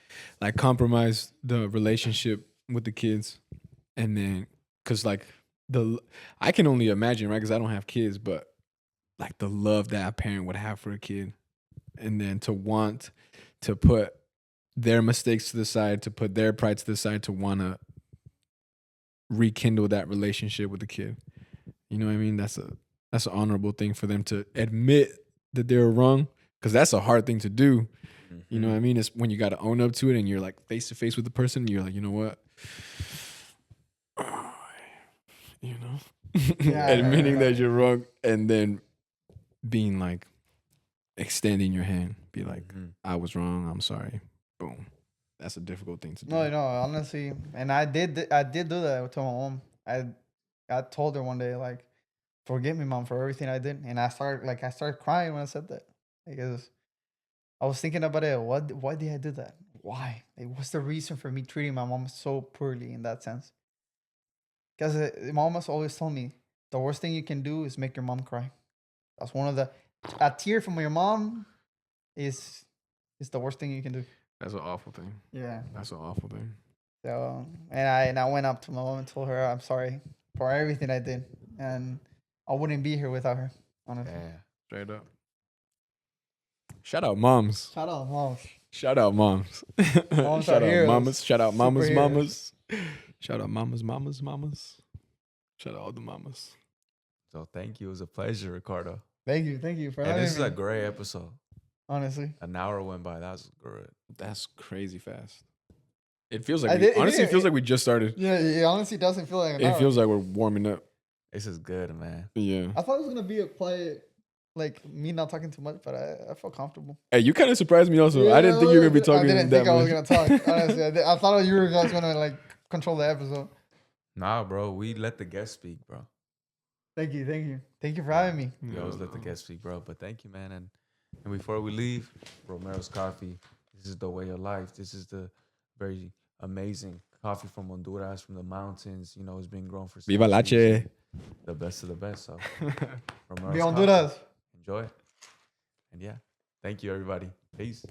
like compromised the relationship with the kids, and then because like I can only imagine, right? Because I don't have kids, but like the love that a parent would have for a kid, and then to want to put their mistakes to the side, to put their pride to the side, to want to rekindle that relationship with the kid. You know what I mean? That's an honorable thing for them to admit that they were wrong, because that's a hard thing to do. You know what I mean? It's when you got to own up to it and you're like face to face with the person. And you're like, you know what? You know, admitting that you're wrong, and then being like, extending your hand, be like, I was wrong. I'm sorry. Boom. That's a difficult thing to do. No, honestly, and I did do that to my mom. I told her one day, like, forgive me, mom, for everything I did, and I started crying when I said that, because I was thinking about it. Why did I do that? Why? Like, what's the reason for me treating my mom so poorly in that sense? Because my mom has always told me the worst thing you can do is make your mom cry. That's one of a tear from your mom is the worst thing you can do. That's an awful thing. Yeah. That's an awful thing. So, and I went up to my mom and told her I'm sorry for everything I did, and I wouldn't be here without her. Honestly. Yeah. Straight up. Shout out moms. Shout out moms. Shout out moms. Moms Shout are out heroes. mamas. Shout out mamas, Superheroes. mamas. Shout out mamas, mamas, mamas. Shout out all the mamas. So thank you. It was a pleasure, Ricardo. Thank you for And having this is me. a great episode. Honestly, An hour went by. That was good. That's crazy fast. It feels like it feels like we just started. yeah, it honestly doesn't feel like an It hour. feels like we're warming up. This is good, man. Yeah. I thought it was gonna be a quiet, like me not talking too much, but I felt comfortable. Hey, you kind of surprised me also. I didn't think you were gonna be talking I didn't that think I was much. gonna talk. Honestly, I thought you were guys gonna like control the episode. Nah, bro. We let the guests speak, bro. Thank you for having me. We always let the guests speak, bro. But thank you, man. And before we leave, Romero's Coffee. This is the way of life. This is the very amazing coffee from Honduras, from the mountains. You know, it's been grown for Viva centuries. Lache. The best of the best. So, Romero's Be Coffee. Honduras. Enjoy it. And yeah, thank you, everybody. Peace.